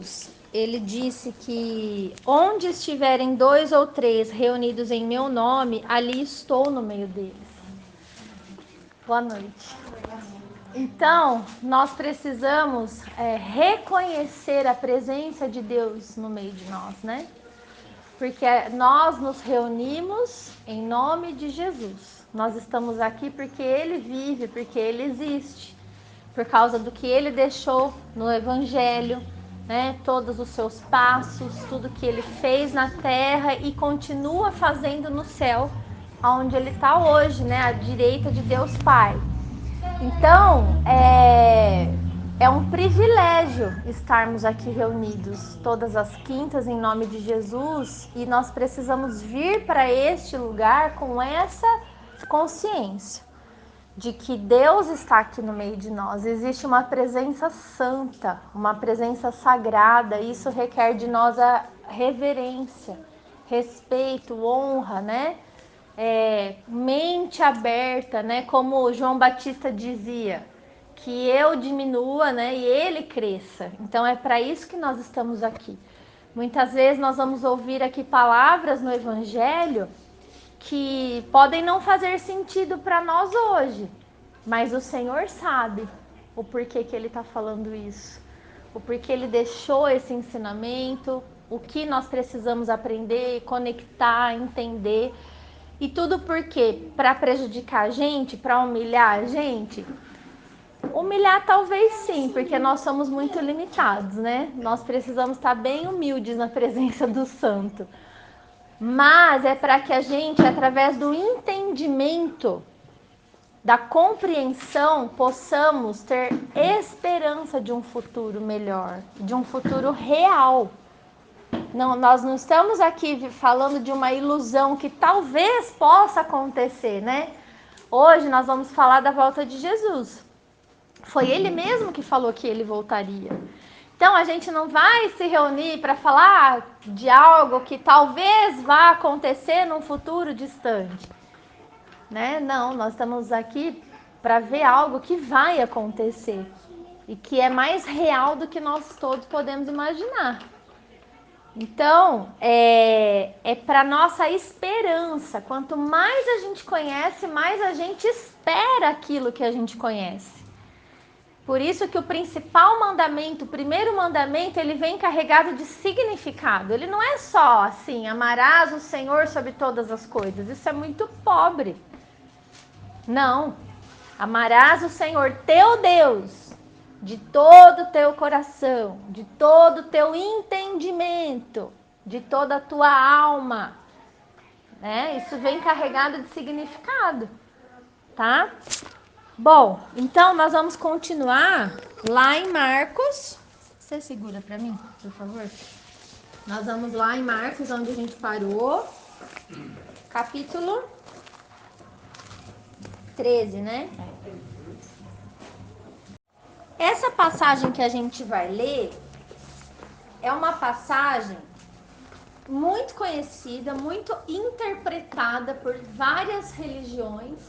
Deus, ele disse que onde estiverem 2 ou 3 reunidos em meu nome, ali estou no meio deles. Boa noite. Então, nós precisamos reconhecer a presença de Deus no meio de nós, né? Porque nós nos reunimos em nome de Jesus. Nós estamos aqui porque Ele vive, porque Ele existe. Por causa do que Ele deixou no Evangelho, né? Todos os seus passos, tudo que Ele fez na terra e continua fazendo no céu, onde Ele está hoje, né? À direita de Deus Pai. Então, é um privilégio estarmos aqui reunidos todas as quintas em nome de Jesus, e nós precisamos vir para este lugar com essa consciência de que Deus está aqui no meio de nós. Existe uma presença santa, uma presença sagrada. Isso requer de nós a reverência, respeito, honra, né? Mente aberta, né? Como João Batista dizia, que eu diminua, né? E ele cresça. Então é para isso que nós estamos aqui. Muitas vezes nós vamos ouvir aqui palavras no Evangelho que podem não fazer sentido para nós hoje, mas o Senhor sabe o porquê que Ele está falando isso, o porquê Ele deixou esse ensinamento, o que nós precisamos aprender, conectar, entender, e tudo por quê? Para prejudicar a gente, para humilhar a gente? Humilhar talvez sim, porque nós somos muito limitados, né? Nós precisamos estar bem humildes na presença do Santo. Mas é para que a gente, através do entendimento, da compreensão, possamos ter esperança de um futuro melhor, de um futuro real. Não, nós não estamos aqui falando de uma ilusão que talvez possa acontecer, né? Hoje nós vamos falar da volta de Jesus. Foi Ele mesmo que falou que Ele voltaria. Então a gente não vai se reunir para falar de algo que talvez vá acontecer num futuro distante, né? Não, nós estamos aqui para ver algo que vai acontecer e que é mais real do que nós todos podemos imaginar. Então, é para nossa esperança. Quanto mais a gente conhece, mais a gente espera aquilo que a gente conhece. Por isso que o principal mandamento, o primeiro mandamento, ele vem carregado de significado. Ele não é só assim, amarás o Senhor sobre todas as coisas. Isso é muito pobre. Não. Amarás o Senhor teu Deus de todo o teu coração, de todo o teu entendimento, de toda a tua alma. Né? Isso vem carregado de significado, tá? Bom, então nós vamos continuar lá em Marcos. Você segura para mim, por favor? Nós vamos lá em Marcos, onde a gente parou. Capítulo 13, né? Essa passagem que a gente vai ler é uma passagem muito conhecida, muito interpretada por várias religiões,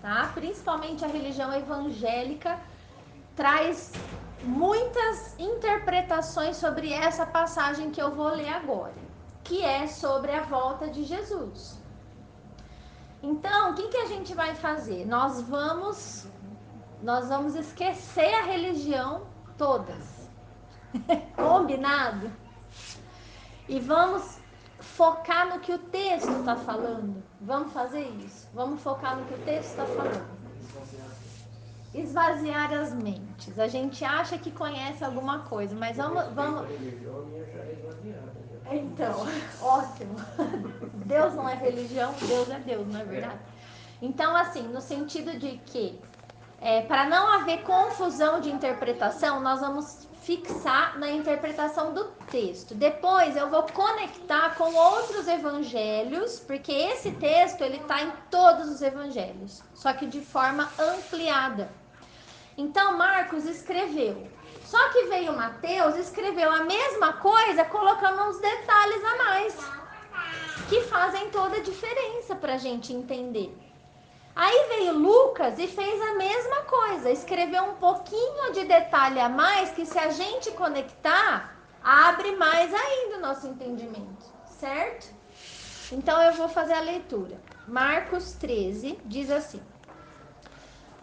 tá? Principalmente a religião evangélica traz muitas interpretações sobre essa passagem que eu vou ler agora, que é sobre a volta de Jesus. Então, o que a gente vai fazer? Nós vamos esquecer a religião todas. Combinado? E vamos focar no que o texto está falando. Vamos fazer isso? Vamos focar no que o texto está falando. Esvaziar as mentes. A gente acha que conhece alguma coisa, mas vamos... Então, ótimo. Deus não é religião, Deus é Deus, não é verdade? Então, assim, no sentido de que, para não haver confusão de interpretação, nós vamos fixar na interpretação do texto. Depois eu vou conectar com outros evangelhos, porque esse texto ele está em todos os evangelhos, só que de forma ampliada. Então Marcos escreveu, só que veio Mateus, escreveu a mesma coisa, colocando uns detalhes a mais, que fazem toda a diferença para a gente entender. Aí veio Lucas e fez a mesma coisa, escreveu um pouquinho de detalhe a mais, que se a gente conectar, abre mais ainda o nosso entendimento, certo? Então eu vou fazer a leitura. Marcos 13 diz assim: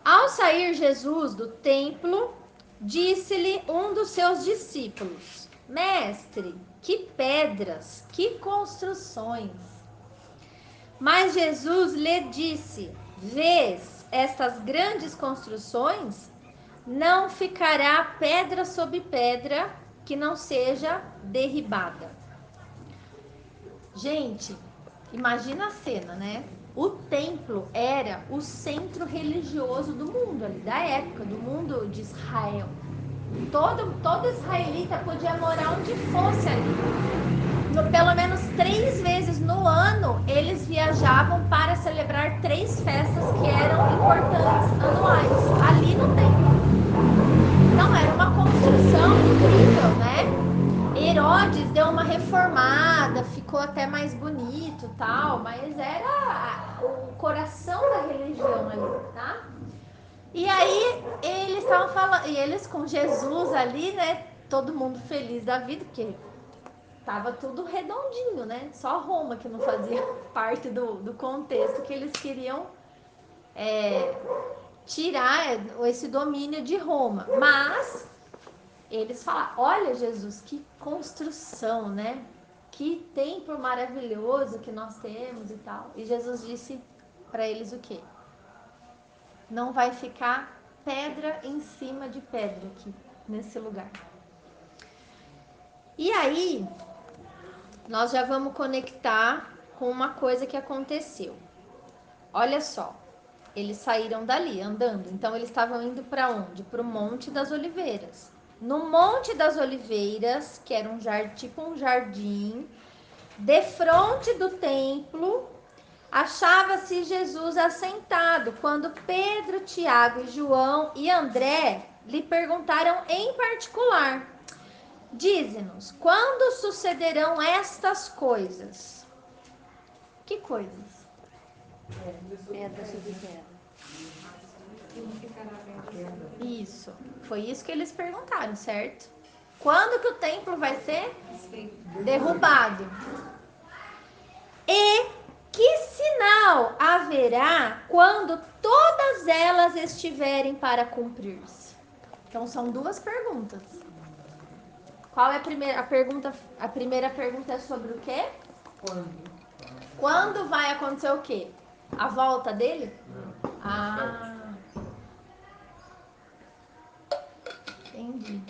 Ao sair Jesus do templo, disse-lhe um dos seus discípulos: Mestre, que pedras, que construções! Mas Jesus lhe disse: Vês estas grandes construções? Não ficará pedra sobre pedra que não seja derribada. Gente, imagina a cena, né? O templo era o centro religioso do mundo ali, da época, do mundo de Israel. Todo israelita podia morar onde fosse ali. Pelo menos 3 vezes no ano, eles viajavam para celebrar 3 festas que eram importantes anuais, ali no templo. Então, era uma construção incrível, né? Herodes deu uma reformada, ficou até mais bonito, tal, mas era o coração da religião ali, tá? E aí eles estavam falando, e eles com Jesus ali, né? Todo mundo feliz da vida, porque tava tudo redondinho, né? Só Roma que não fazia parte do contexto que eles queriam tirar esse domínio de Roma. Mas eles falaram: olha, Jesus, que construção, né? Que templo maravilhoso que nós temos e tal. E Jesus disse para eles o quê? Não vai ficar pedra em cima de pedra aqui, nesse lugar. E aí, nós já vamos conectar com uma coisa que aconteceu. Olha só, eles saíram dali andando, então eles estavam indo para onde? Para o Monte das Oliveiras. No Monte das Oliveiras, que era um jardim, tipo um jardim, defronte do templo, achava-se Jesus assentado, quando Pedro, Tiago, João e André lhe perguntaram em particular: Dize-nos, quando sucederão estas coisas? Que coisas? Pedra sobre pedra. Isso, foi isso que eles perguntaram, certo? Quando que o templo vai ser derrubado? E que sinal haverá quando todas elas estiverem para cumprir-se? Então são 2 perguntas. Qual é a primeira pergunta? A primeira pergunta é sobre o quê? Quando? Quando vai acontecer o quê? A volta dele? Não. Ah, entendi.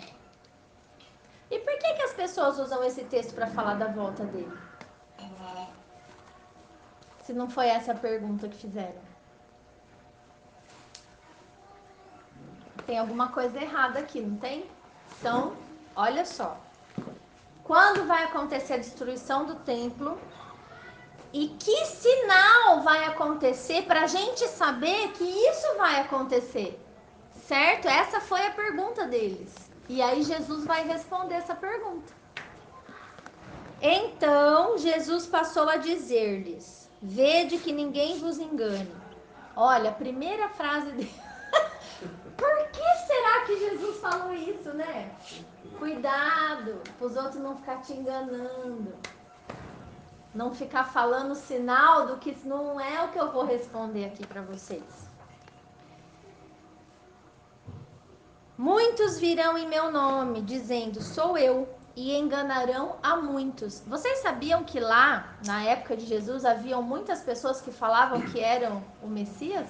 E por que as pessoas usam esse texto para falar da volta dele? Se não foi essa a pergunta que fizeram. Tem alguma coisa errada aqui, não tem? Então, olha só. Quando vai acontecer a destruição do templo? E que sinal vai acontecer para a gente saber que isso vai acontecer? Certo? Essa foi a pergunta deles. E aí Jesus vai responder essa pergunta. Então Jesus passou a dizer-lhes: Vede que ninguém vos engane. Olha, a primeira frase dele. Por que será que Jesus falou isso, né? Cuidado, para os outros não ficar te enganando. Não ficar falando sinal do que não é o que eu vou responder aqui para vocês. Muitos virão em meu nome, dizendo, sou eu, e enganarão a muitos. Vocês sabiam que lá, na época de Jesus, haviam muitas pessoas que falavam que eram o Messias?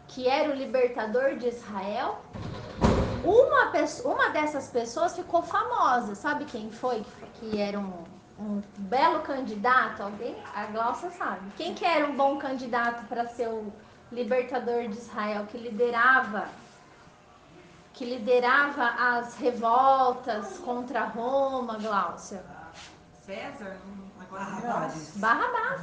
Que era o libertador de Israel? Uma dessas pessoas ficou famosa. Sabe quem foi? Que era um belo candidato? Alguém? A Glaucia sabe. Quem que era um bom candidato para ser o libertador de Israel? Que liderava as revoltas contra Roma, Gláucia? César? Barrabás. Barrabás.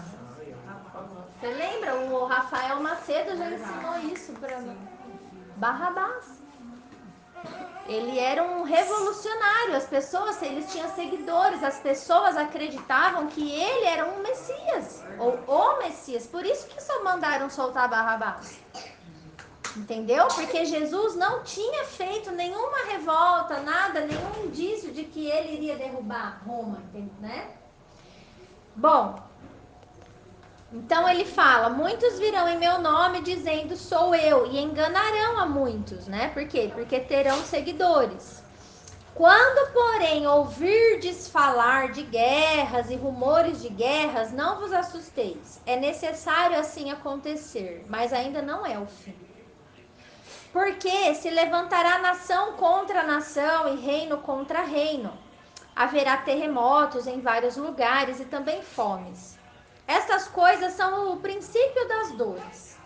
Você lembra? O Rafael Macedo já ensinou isso para nós. Barrabás. Ele era um revolucionário. As pessoas, eles tinham seguidores. As pessoas acreditavam que ele era um Messias ou o Messias. Por isso que só mandaram soltar Barrabás. Entendeu? Porque Jesus não tinha feito nenhuma revolta, nada, nenhum indício de que ele iria derrubar Roma, né? Bom, então ele fala, muitos virão em meu nome dizendo sou eu, e enganarão a muitos, né? Por quê? Porque terão seguidores. Quando, porém, ouvirdes falar de guerras e rumores de guerras, não vos assusteis. É necessário assim acontecer, mas ainda não é o fim. Porque se levantará nação contra nação e reino contra reino. Haverá terremotos em vários lugares e também fomes. Estas coisas são o princípio das dores.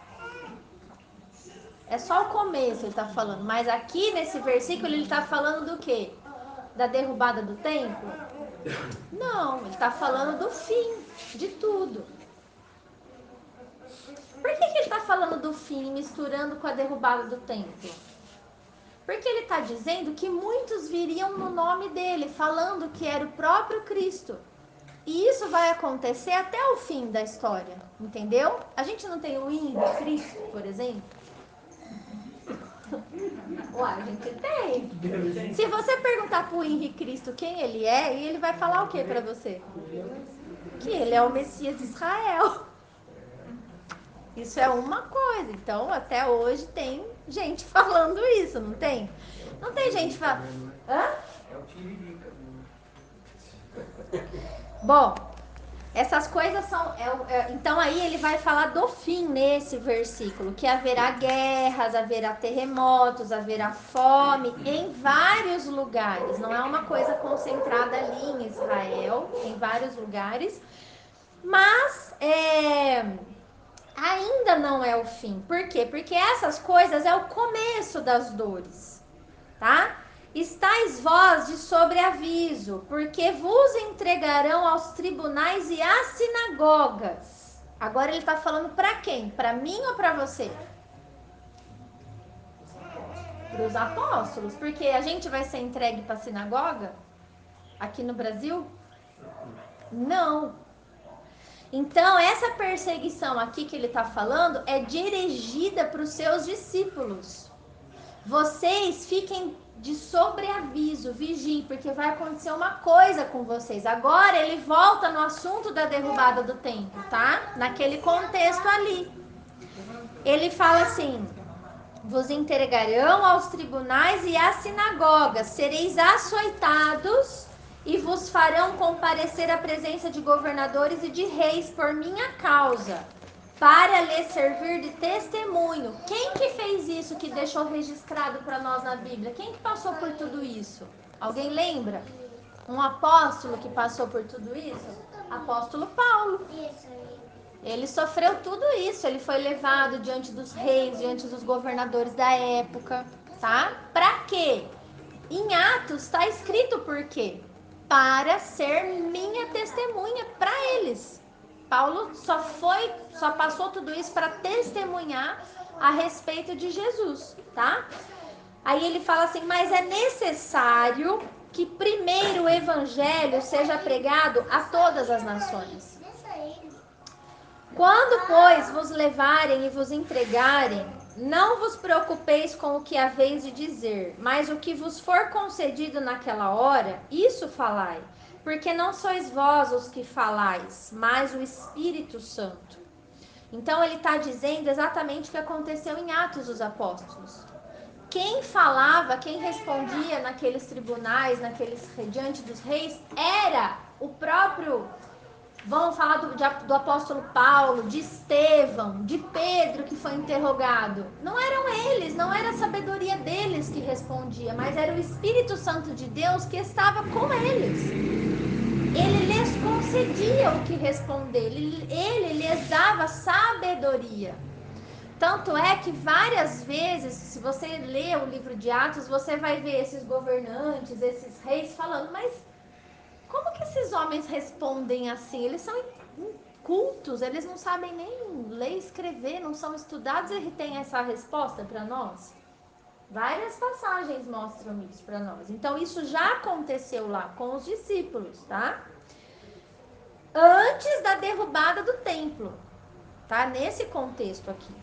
É só o começo ele está falando, mas aqui nesse versículo ele está falando do quê? Da derrubada do templo? Não, ele está falando do fim de tudo. Por que ele está falando do fim misturando com a derrubada do templo? Porque ele está dizendo que muitos viriam no nome dele, falando que era o próprio Cristo. E isso vai acontecer até o fim da história, entendeu? A gente não tem o hino de Cristo, por exemplo? Ué, a gente tem. Se você perguntar pro Henrique Cristo quem ele é, ele vai falar o que para você? Que ele é o Messias de Israel. Isso é uma coisa. Então, até hoje tem gente falando isso, não tem? Não tem gente falando. Hã? É o Tiririca. Bom, essas coisas são... então aí ele vai falar do fim nesse versículo, que haverá guerras, haverá terremotos, haverá fome em vários lugares. Não é uma coisa concentrada ali em Israel, em vários lugares. Mas ainda não é o fim. Por quê? Porque essas coisas é o começo das dores, tá? Estais vós de sobreaviso, porque vos entregarão aos tribunais e às sinagogas. Agora ele está falando para quem? Para mim ou para você? Para os apóstolos, porque a gente vai ser entregue para a sinagoga aqui no Brasil? Não. Então, essa perseguição aqui que ele está falando é dirigida para os seus discípulos. Vocês fiquem de sobreaviso, vigiem, porque vai acontecer uma coisa com vocês. Agora ele volta no assunto da derrubada do templo, tá? Naquele contexto ali. Ele fala assim: vos entregarão aos tribunais e às sinagogas, sereis açoitados e vos farão comparecer à presença de governadores e de reis por minha causa, para lhes servir de testemunho. Quem que fez isso, que deixou registrado para nós na Bíblia? Quem que passou por tudo isso? Alguém lembra? Um apóstolo que passou por tudo isso? Apóstolo Paulo. Ele sofreu tudo isso, ele foi levado diante dos reis, diante dos governadores da época, tá? Pra quê? Em Atos está escrito por quê? Para ser minha testemunha para eles. Paulo só passou tudo isso para testemunhar a respeito de Jesus, tá? Aí ele fala assim, mas é necessário que primeiro o evangelho seja pregado a todas as nações. Quando, pois, vos levarem e vos entregarem, não vos preocupeis com o que haveis de dizer, mas o que vos for concedido naquela hora, isso falai, porque não sois vós os que falais, mas o Espírito Santo. Então ele está dizendo exatamente o que aconteceu em Atos dos Apóstolos. Quem falava, quem respondia naqueles tribunais, diante dos reis, era o próprio... Vamos falar do apóstolo Paulo, de Estevão, de Pedro que foi interrogado. Não eram eles, não era a sabedoria deles que respondia, mas era o Espírito Santo de Deus que estava com eles. Ele lhes concedia o que responder, ele lhes dava sabedoria. Tanto é que várias vezes, se você lê o livro de Atos, você vai ver esses governantes, esses reis falando, mas... como que esses homens respondem assim? Eles são incultos, eles não sabem nem ler e escrever, não são estudados, e tem essa resposta para nós? Várias passagens mostram isso para nós. Então, isso já aconteceu lá com os discípulos, tá? Antes da derrubada do templo, tá? Nesse contexto aqui.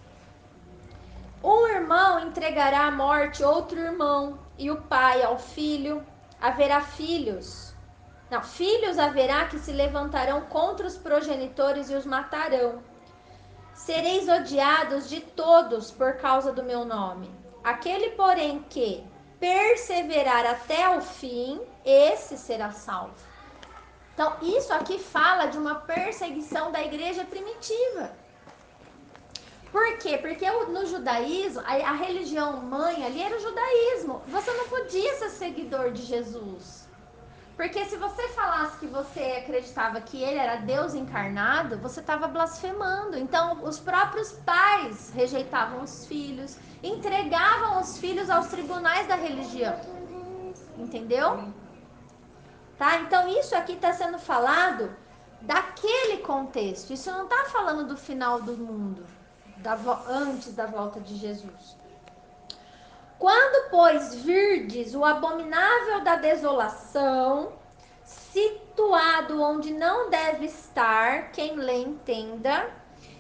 Um irmão entregará à morte outro irmão, e o pai ao filho. Haverá filhos. Não, filhos haverá que se levantarão contra os progenitores e os matarão. Sereis odiados de todos por causa do meu nome. Aquele, porém, que perseverar até o fim, esse será salvo. Então, isso aqui fala de uma perseguição da igreja primitiva. Por quê? Porque no judaísmo, a religião mãe ali era o judaísmo. Você não podia ser seguidor de Jesus. Porque se você falasse que você acreditava que ele era Deus encarnado, você estava blasfemando. Então, os próprios pais rejeitavam os filhos, entregavam os filhos aos tribunais da religião. Entendeu? Tá? Então, isso aqui está sendo falado daquele contexto. Isso não está falando do final do mundo, antes da volta de Jesus. Quando, pois, virdes o abominável da desolação, situado onde não deve estar, quem lê entenda,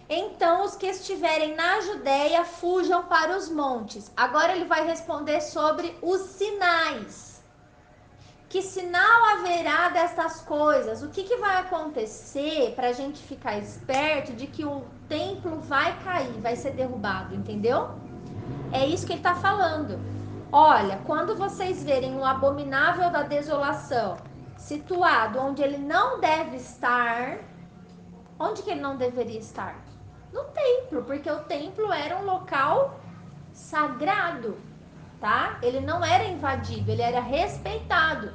então os que estiverem na Judéia fujam para os montes. Agora ele vai responder sobre os sinais. Que sinal haverá destas coisas? O que vai acontecer para a gente ficar esperto de que o templo vai cair, vai ser derrubado, entendeu? É isso que ele está falando. Olha, quando vocês verem um abominável da desolação situado onde ele não deve estar, onde que ele não deveria estar? No templo, porque o templo era um local sagrado, tá? Ele não era invadido, ele era respeitado.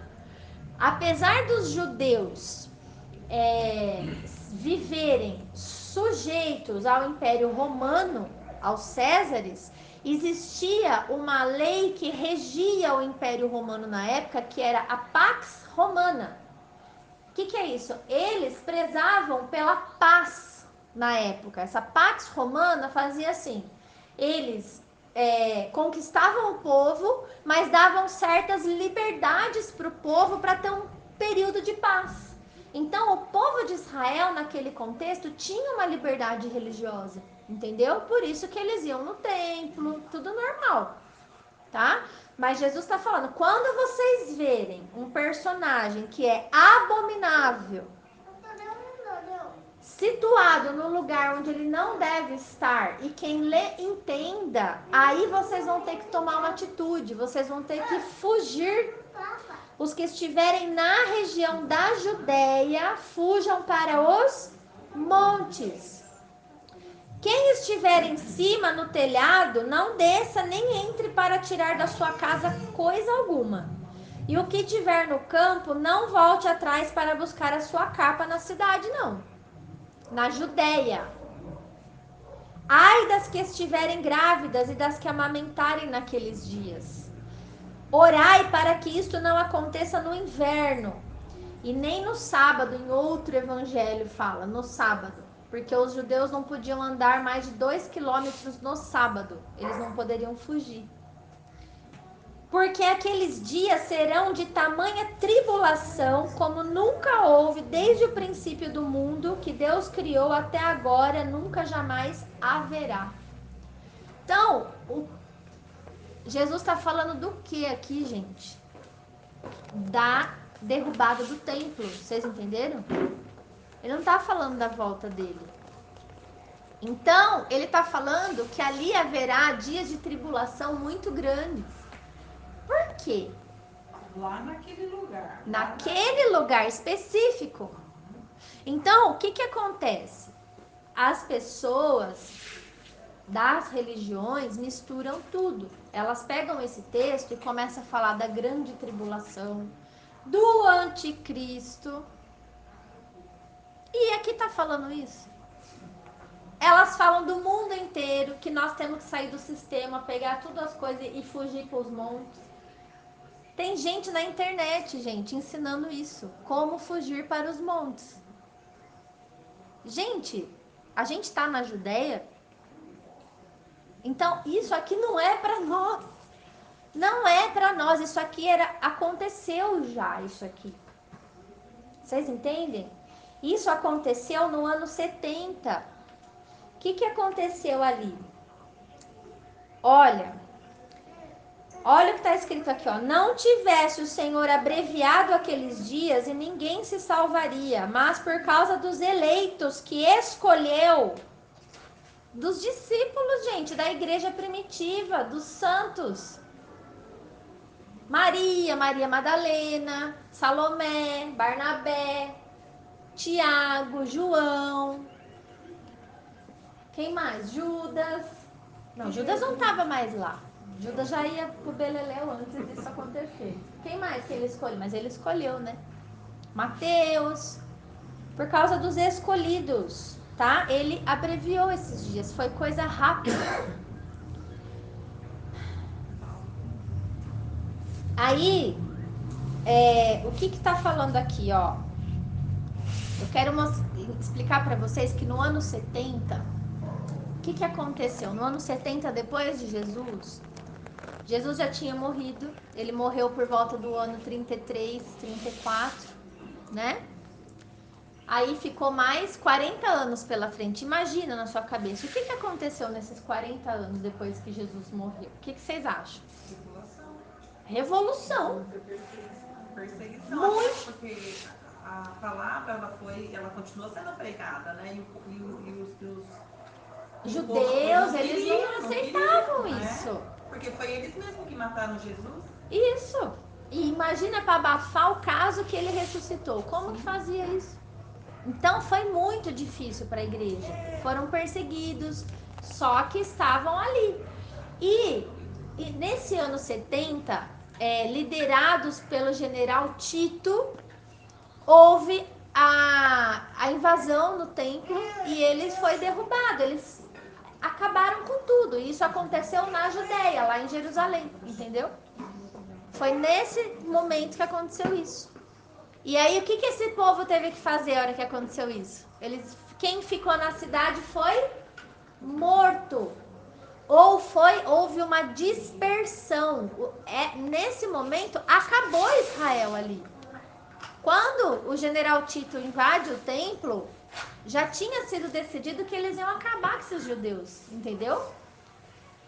Apesar dos judeus viverem sujeitos ao Império Romano, aos Césares, existia uma lei que regia o Império Romano na época, que era a Pax Romana. O que é isso? Eles prezavam pela paz na época. Essa Pax Romana fazia assim: eles conquistavam o povo, mas davam certas liberdades para o povo para ter um período de paz. Então, o povo de Israel, naquele contexto, tinha uma liberdade religiosa, entendeu? Por isso que eles iam no templo, tudo normal, tá? Mas Jesus está falando, quando vocês verem um personagem que é abominável, situado no lugar onde ele não deve estar, e quem lê entenda, aí vocês vão ter que tomar uma atitude, vocês vão ter que fugir. Os que estiverem na região da Judéia, fujam para os montes. Quem estiver em cima, no telhado, não desça nem entre para tirar da sua casa coisa alguma. E o que tiver no campo, não volte atrás para buscar a sua capa na cidade, não. Na Judéia. Ai das que estiverem grávidas e das que amamentarem naqueles dias. Orai para que isto não aconteça no inverno. E nem no sábado, em outro evangelho fala, no sábado. Porque os judeus não podiam andar mais de 2 quilômetros no sábado. Eles não poderiam fugir. Porque aqueles dias serão de tamanha tribulação, como nunca houve desde o princípio do mundo, que Deus criou até agora, nunca jamais haverá. Então, Jesus está falando do que aqui, gente? Da derrubada do templo. Vocês entenderam? Ele não está falando da volta dele. Então, ele está falando que ali haverá dias de tribulação muito grandes. Por quê? Lá naquele lugar. Naquele lugar específico. Então, o que acontece? As pessoas das religiões misturam tudo. Elas pegam esse texto e começam a falar da grande tribulação, do anticristo. E aqui tá falando isso. Elas falam do mundo inteiro, que nós temos que sair do sistema, pegar todas as coisas e fugir para os montes. Tem gente na internet, gente, ensinando isso. Como fugir para os montes. Gente, a gente tá na Judéia. Então, isso aqui não é para nós. Não é para nós. Isso aqui aconteceu já, isso aqui. Vocês entendem? Isso aconteceu no ano 70. O que aconteceu ali? Olha o que está escrito aqui, ó. Não tivesse o Senhor abreviado aqueles dias e ninguém se salvaria, mas por causa dos eleitos que escolheu, dos discípulos, gente, da igreja primitiva, dos santos. Maria Madalena, Salomé, Barnabé, Tiago, João. Quem mais? Judas. Não, Judas não estava mais lá. Judas já ia pro Beleléu antes disso acontecer. Quem mais que ele escolheu? Mas ele escolheu, né? Mateus. Por causa dos escolhidos, tá? Ele abreviou esses dias. Foi coisa rápida. Aí, o que tá falando aqui, ó? Eu quero explicar para vocês que no ano 70, o que aconteceu? No ano 70, depois de Jesus já tinha morrido. Ele morreu por volta do ano 33, 34, né? Aí ficou mais 40 anos pela frente. Imagina na sua cabeça, o que aconteceu nesses 40 anos depois que Jesus morreu? O que vocês acham? Revolução. Perseguição. Muito. Porque a palavra, ela continuou sendo pregada, né? Os judeus, eles não aceitavam isso. Né? Porque foi eles mesmos que mataram Jesus. Isso. E imagina para abafar o caso que ele ressuscitou. Como que fazia isso? Então foi muito difícil para a igreja. Foram perseguidos, só que estavam ali. E nesse ano 70, liderados pelo general Tito, houve a invasão no templo e eles foi derrubado. Eles acabaram com tudo. E isso aconteceu na Judéia, lá em Jerusalém, entendeu? Foi nesse momento que aconteceu isso. E aí, o que esse povo teve que fazer na hora que aconteceu isso? Quem ficou na cidade foi morto. Houve uma dispersão. Nesse momento, acabou Israel ali. Quando o general Tito invade o templo, já tinha sido decidido que eles iam acabar com esses judeus, entendeu?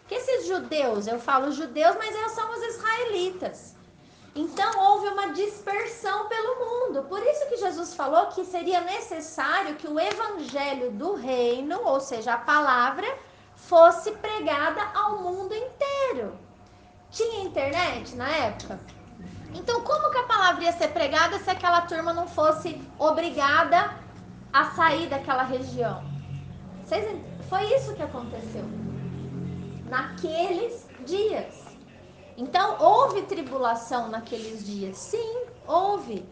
Que esses judeus, eu falo judeus, mas eles são os israelitas. Então houve uma dispersão pelo mundo. Por isso que Jesus falou que seria necessário que o evangelho do reino, ou seja, a palavra, fosse pregada ao mundo inteiro. Tinha internet na época? Então como que a palavra ia ser pregada se aquela turma não fosse obrigada a sair daquela região? Foi isso que aconteceu naqueles dias. Então, houve tribulação naqueles dias? Sim, houve.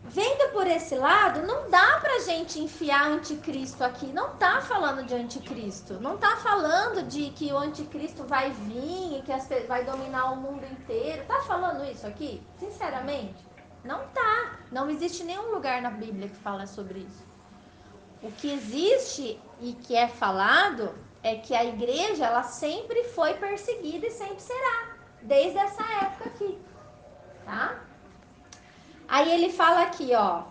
Vendo por esse lado, não dá pra gente enfiar anticristo aqui. Não tá falando de anticristo. Não tá falando de que o anticristo vai vir e que vai dominar o mundo inteiro. Tá falando isso aqui? Sinceramente, não tá. Não existe nenhum lugar na Bíblia que fala sobre isso. O que existe e que é falado é que a igreja, ela sempre foi perseguida e sempre será, desde essa época aqui, tá? Aí ele fala aqui, ó,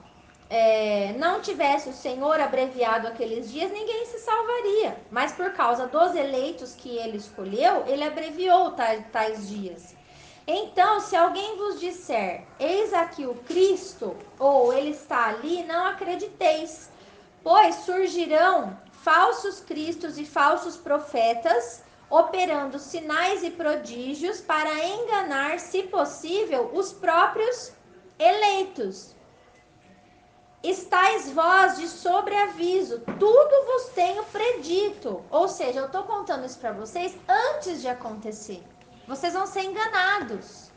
não tivesse o Senhor abreviado aqueles dias, ninguém se salvaria, mas por causa dos eleitos que ele escolheu, ele abreviou tais dias. Então, se alguém vos disser, eis aqui o Cristo, ou ele está ali, não acrediteis, pois surgirão falsos cristos e falsos profetas, operando sinais e prodígios para enganar, se possível, os próprios eleitos. Estais vós de sobreaviso, tudo vos tenho predito. Ou seja, eu estou contando isso para vocês antes de acontecer. Vocês vão ser enganados.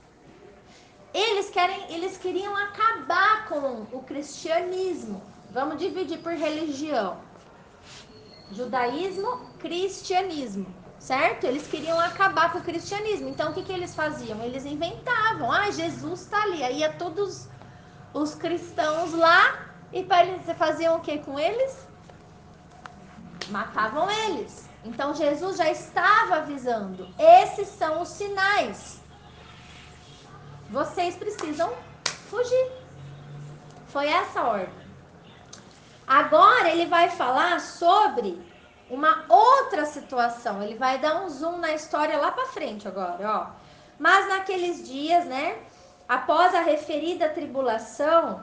Eles queriam acabar com o cristianismo. Vamos dividir por religião. Judaísmo, cristianismo, certo? Eles queriam acabar com o cristianismo. Então, o que eles faziam? Eles inventavam. Jesus está ali. Aí ia todos os cristãos lá e eles faziam o que com eles? Matavam eles. Então, Jesus já estava avisando. Esses são os sinais. Vocês precisam fugir. Foi essa a ordem. Agora ele vai falar sobre uma outra situação. Ele vai dar um zoom na história lá para frente agora, ó. Mas naqueles dias, né, após a referida tribulação,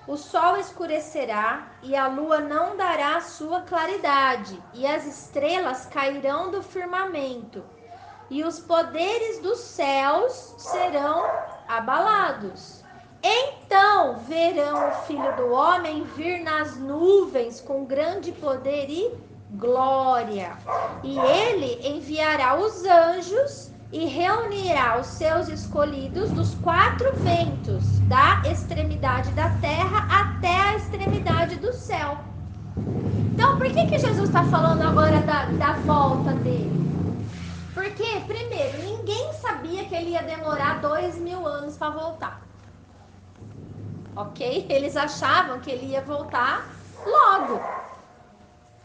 o sol escurecerá e a lua não dará a sua claridade, e as estrelas cairão do firmamento, e os poderes dos céus serão abalados. Então verão o Filho do Homem vir nas nuvens com grande poder e glória. E ele enviará os anjos e reunirá os seus escolhidos dos quatro ventos, da extremidade da terra até a extremidade do céu. Então, por que Jesus está falando agora da volta dele? Porque, primeiro, ninguém sabia que ele ia demorar 2000 anos para voltar. Ok? Eles achavam que ele ia voltar logo.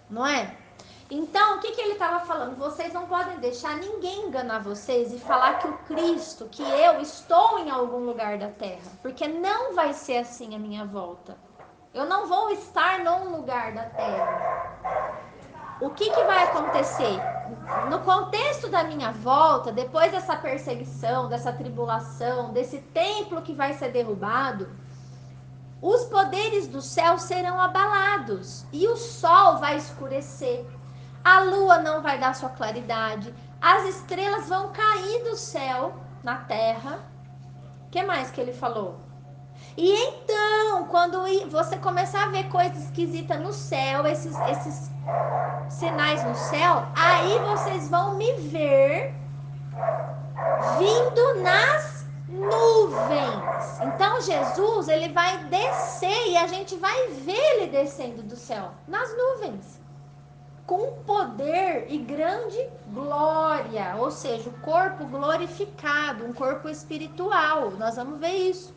Não é? Então, o que ele estava falando? Vocês não podem deixar ninguém enganar vocês e falar que o Cristo, que eu estou em algum lugar da terra. Porque não vai ser assim a minha volta. Eu não vou estar num lugar da terra. O que vai acontecer? No contexto da minha volta, depois dessa perseguição, dessa tribulação, desse templo que vai ser derrubado, os poderes do céu serão abalados e o sol vai escurecer, a lua não vai dar sua claridade, as estrelas vão cair do céu na terra. O que mais que ele falou? E então, quando você começar a ver coisas esquisitas no céu, esses sinais no céu, aí vocês vão me ver vindo nas nuvens. Então Jesus, ele vai descer e a gente vai ver ele descendo do céu nas nuvens, com poder e grande glória, ou seja, o corpo glorificado, um corpo espiritual. Nós vamos ver isso.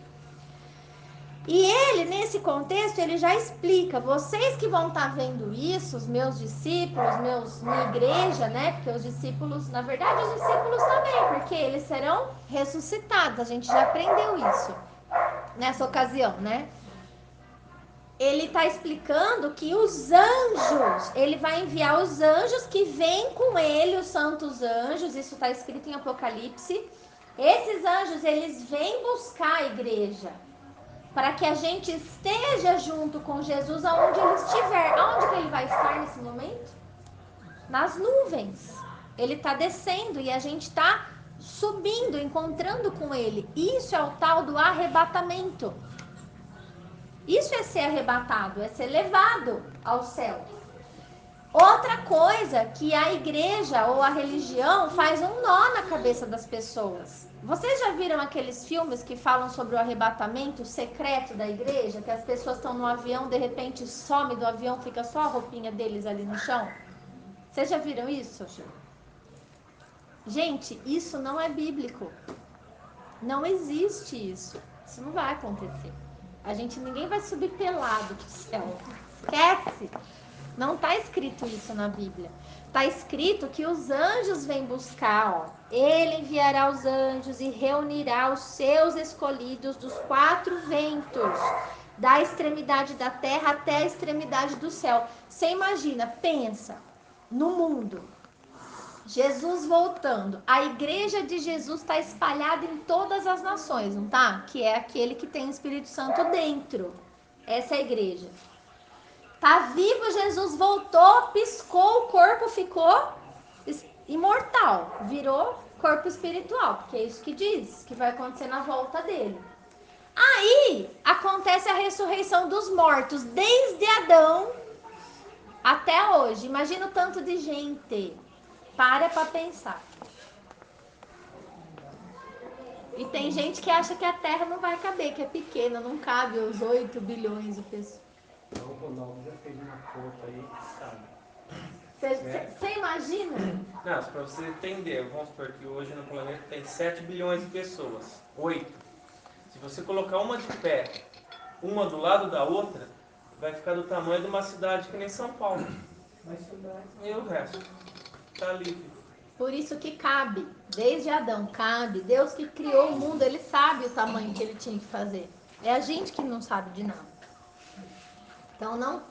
E ele, nesse contexto, ele já explica, vocês que vão estar vendo isso, os meus discípulos, minha igreja, né? Porque os discípulos, na verdade, os discípulos também, porque eles serão ressuscitados. A gente já aprendeu isso nessa ocasião, né? Ele está explicando que os anjos, ele vai enviar os anjos que vêm com ele, os santos anjos, isso está escrito em Apocalipse. Esses anjos, eles vêm buscar a igreja, para que a gente esteja junto com Jesus aonde ele estiver. Aonde que ele vai estar nesse momento? Nas nuvens. Ele está descendo e a gente está subindo, encontrando com ele. Isso é o tal do arrebatamento. Isso é ser arrebatado, é ser levado ao céu. Outra coisa que a igreja ou a religião faz um nó na cabeça das pessoas. Vocês já viram aqueles filmes que falam sobre o arrebatamento secreto da igreja? Que as pessoas estão no avião, de repente some do avião, fica só a roupinha deles ali no chão? Vocês já viram isso? Gente, isso não é bíblico. Não existe isso. Isso não vai acontecer. Ninguém vai subir pelado pro céu. Esquece. Não está escrito isso na Bíblia. Está escrito que os anjos vêm buscar, ó. Ele enviará os anjos e reunirá os seus escolhidos dos quatro ventos, da extremidade da terra até a extremidade do céu. Você imagina, pensa no mundo. Jesus voltando. A igreja de Jesus está espalhada em todas as nações, não tá? Que é aquele que tem o Espírito Santo dentro. Essa é a igreja. Tá vivo, Jesus voltou, piscou, o corpo ficou imortal, virou corpo espiritual, porque é isso que diz, que vai acontecer na volta dele. Aí acontece a ressurreição dos mortos, desde Adão até hoje. Imagina o tanto de gente. Para pensar. E tem gente que acha que a Terra não vai caber, que é pequena, não cabe os 8 bilhões de pessoas. O Ronaldo já fez uma conta aí, sabe? Você imagina? Não, para você entender, vamos supor que hoje no planeta tem 7 bilhões de pessoas, 8. Se você colocar uma de pé, uma do lado da outra, vai ficar do tamanho de uma cidade que nem São Paulo. E o resto está livre. Por isso que cabe, desde Adão, cabe. Deus que criou o mundo, ele sabe o tamanho que ele tinha que fazer. É a gente que não sabe de nada. Então não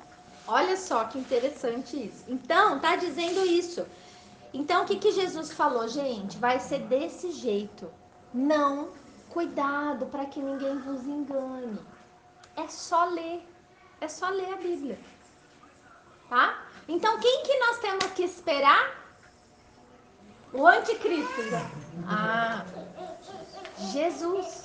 Olha só que interessante isso. Então, tá dizendo isso. Então, o que que Jesus falou, gente? Vai ser desse jeito. Não, cuidado para que ninguém vos engane. É só ler. É só ler a Bíblia. Tá? Então, quem que nós temos que esperar? O anticristo. Ah, Jesus.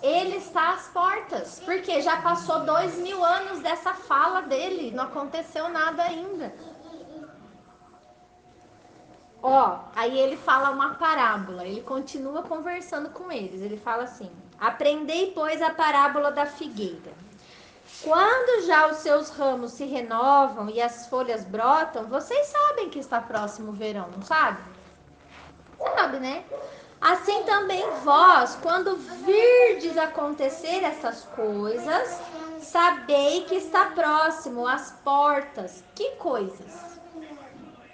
Ele está às portas. Porque já passou 2000 anos dessa fala dele. Não aconteceu nada ainda. Ó, aí ele fala uma parábola. Ele continua conversando com eles. Ele fala assim: aprendei, pois, a parábola da figueira. Quando já os seus ramos se renovam e as folhas brotam, vocês sabem que está próximo o verão, não sabe? Sabe, né? Assim também vós, quando virdes acontecer essas coisas, sabei que está próximo às portas. Que coisas?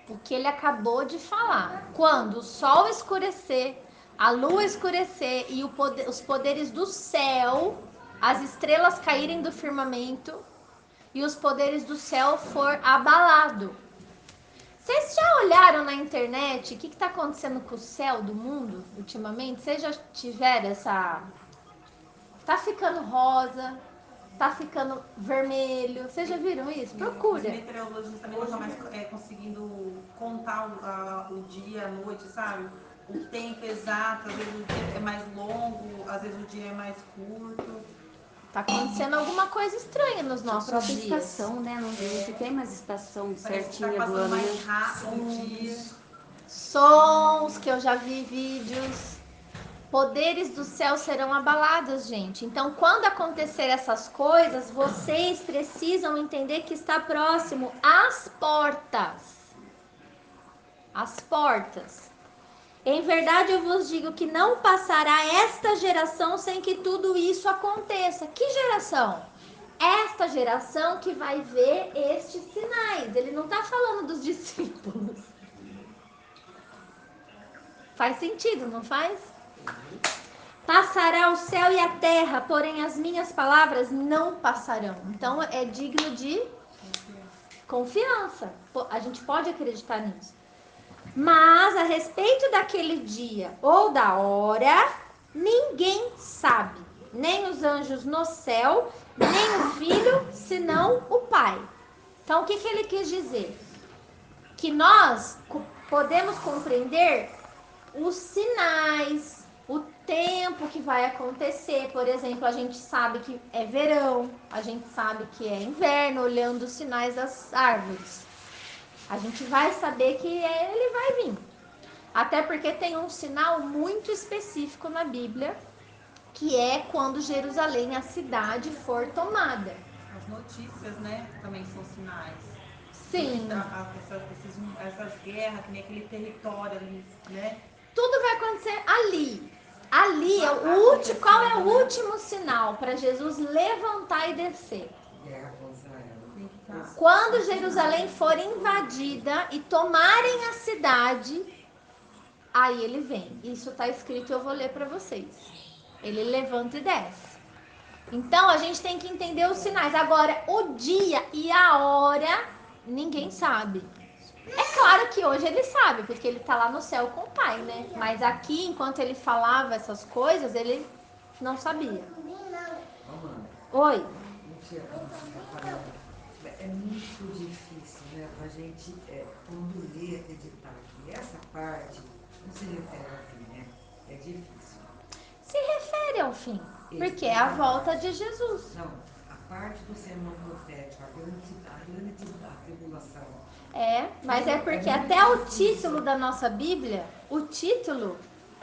O que ele acabou de falar. Quando o sol escurecer, a lua escurecer e os poderes do céu, as estrelas caírem do firmamento e os poderes do céu for abalado. Vocês já olharam na internet o que está acontecendo com o céu do mundo ultimamente? Vocês já tiveram essa... Tá ficando rosa, tá ficando vermelho. Vocês já viram isso? Os Procura. meteorologistas também não estão mais conseguindo contar o dia, a noite, sabe? O tempo exato, às vezes o dia é mais longo, às vezes o dia é mais curto. Tá acontecendo alguma coisa estranha nos A nossos própria dias. estação, né? Não se tem mais estação Parece que tá certinha do passando ano, mais né? rápido o dia. Sons que eu já vi vídeos. Poderes do céu serão abalados, gente. Então, quando acontecer essas coisas, vocês precisam entender que está próximo às portas. As portas. Em verdade, eu vos digo que não passará esta geração sem que tudo isso aconteça. Que geração? Esta geração que vai ver estes sinais. Ele não está falando dos discípulos. Faz sentido, não faz? Passará o céu e a terra, porém as minhas palavras não passarão. Então é digno de confiança. A gente pode acreditar nisso. Mas a respeito daquele dia ou da hora, ninguém sabe. Nem os anjos no céu, nem o filho, senão o pai. Então o que ele quis dizer? Que nós podemos compreender os sinais, o tempo que vai acontecer. Por exemplo, a gente sabe que é verão, a gente sabe que é inverno, olhando os sinais das árvores. A gente vai saber que ele vai vir. Até porque tem um sinal muito específico na Bíblia, que é quando Jerusalém, a cidade, for tomada. As notícias, né, também são sinais. Sim. Essas guerras, que nem aquele território ali, né? Tudo vai acontecer ali. Ali é o último. Qual é o último sinal para Jesus levantar e descer? Quando Jerusalém for invadida e tomarem a cidade, aí ele vem. Isso está escrito, eu vou ler para vocês. Ele levanta e desce. Então a gente tem que entender os sinais. Agora, o dia e a hora, ninguém sabe. É claro que hoje ele sabe, porque ele tá lá no céu com o pai, né? Mas aqui, enquanto ele falava essas coisas, ele não sabia. Oi. É muito difícil, né, pra gente, quando ler, acreditar que essa parte não se refere ao fim, né? É difícil. Se refere ao fim, porque é a volta de Jesus. Não, a parte do sermão profético, a tribulação. É, mas é porque até o título da nossa Bíblia, o título,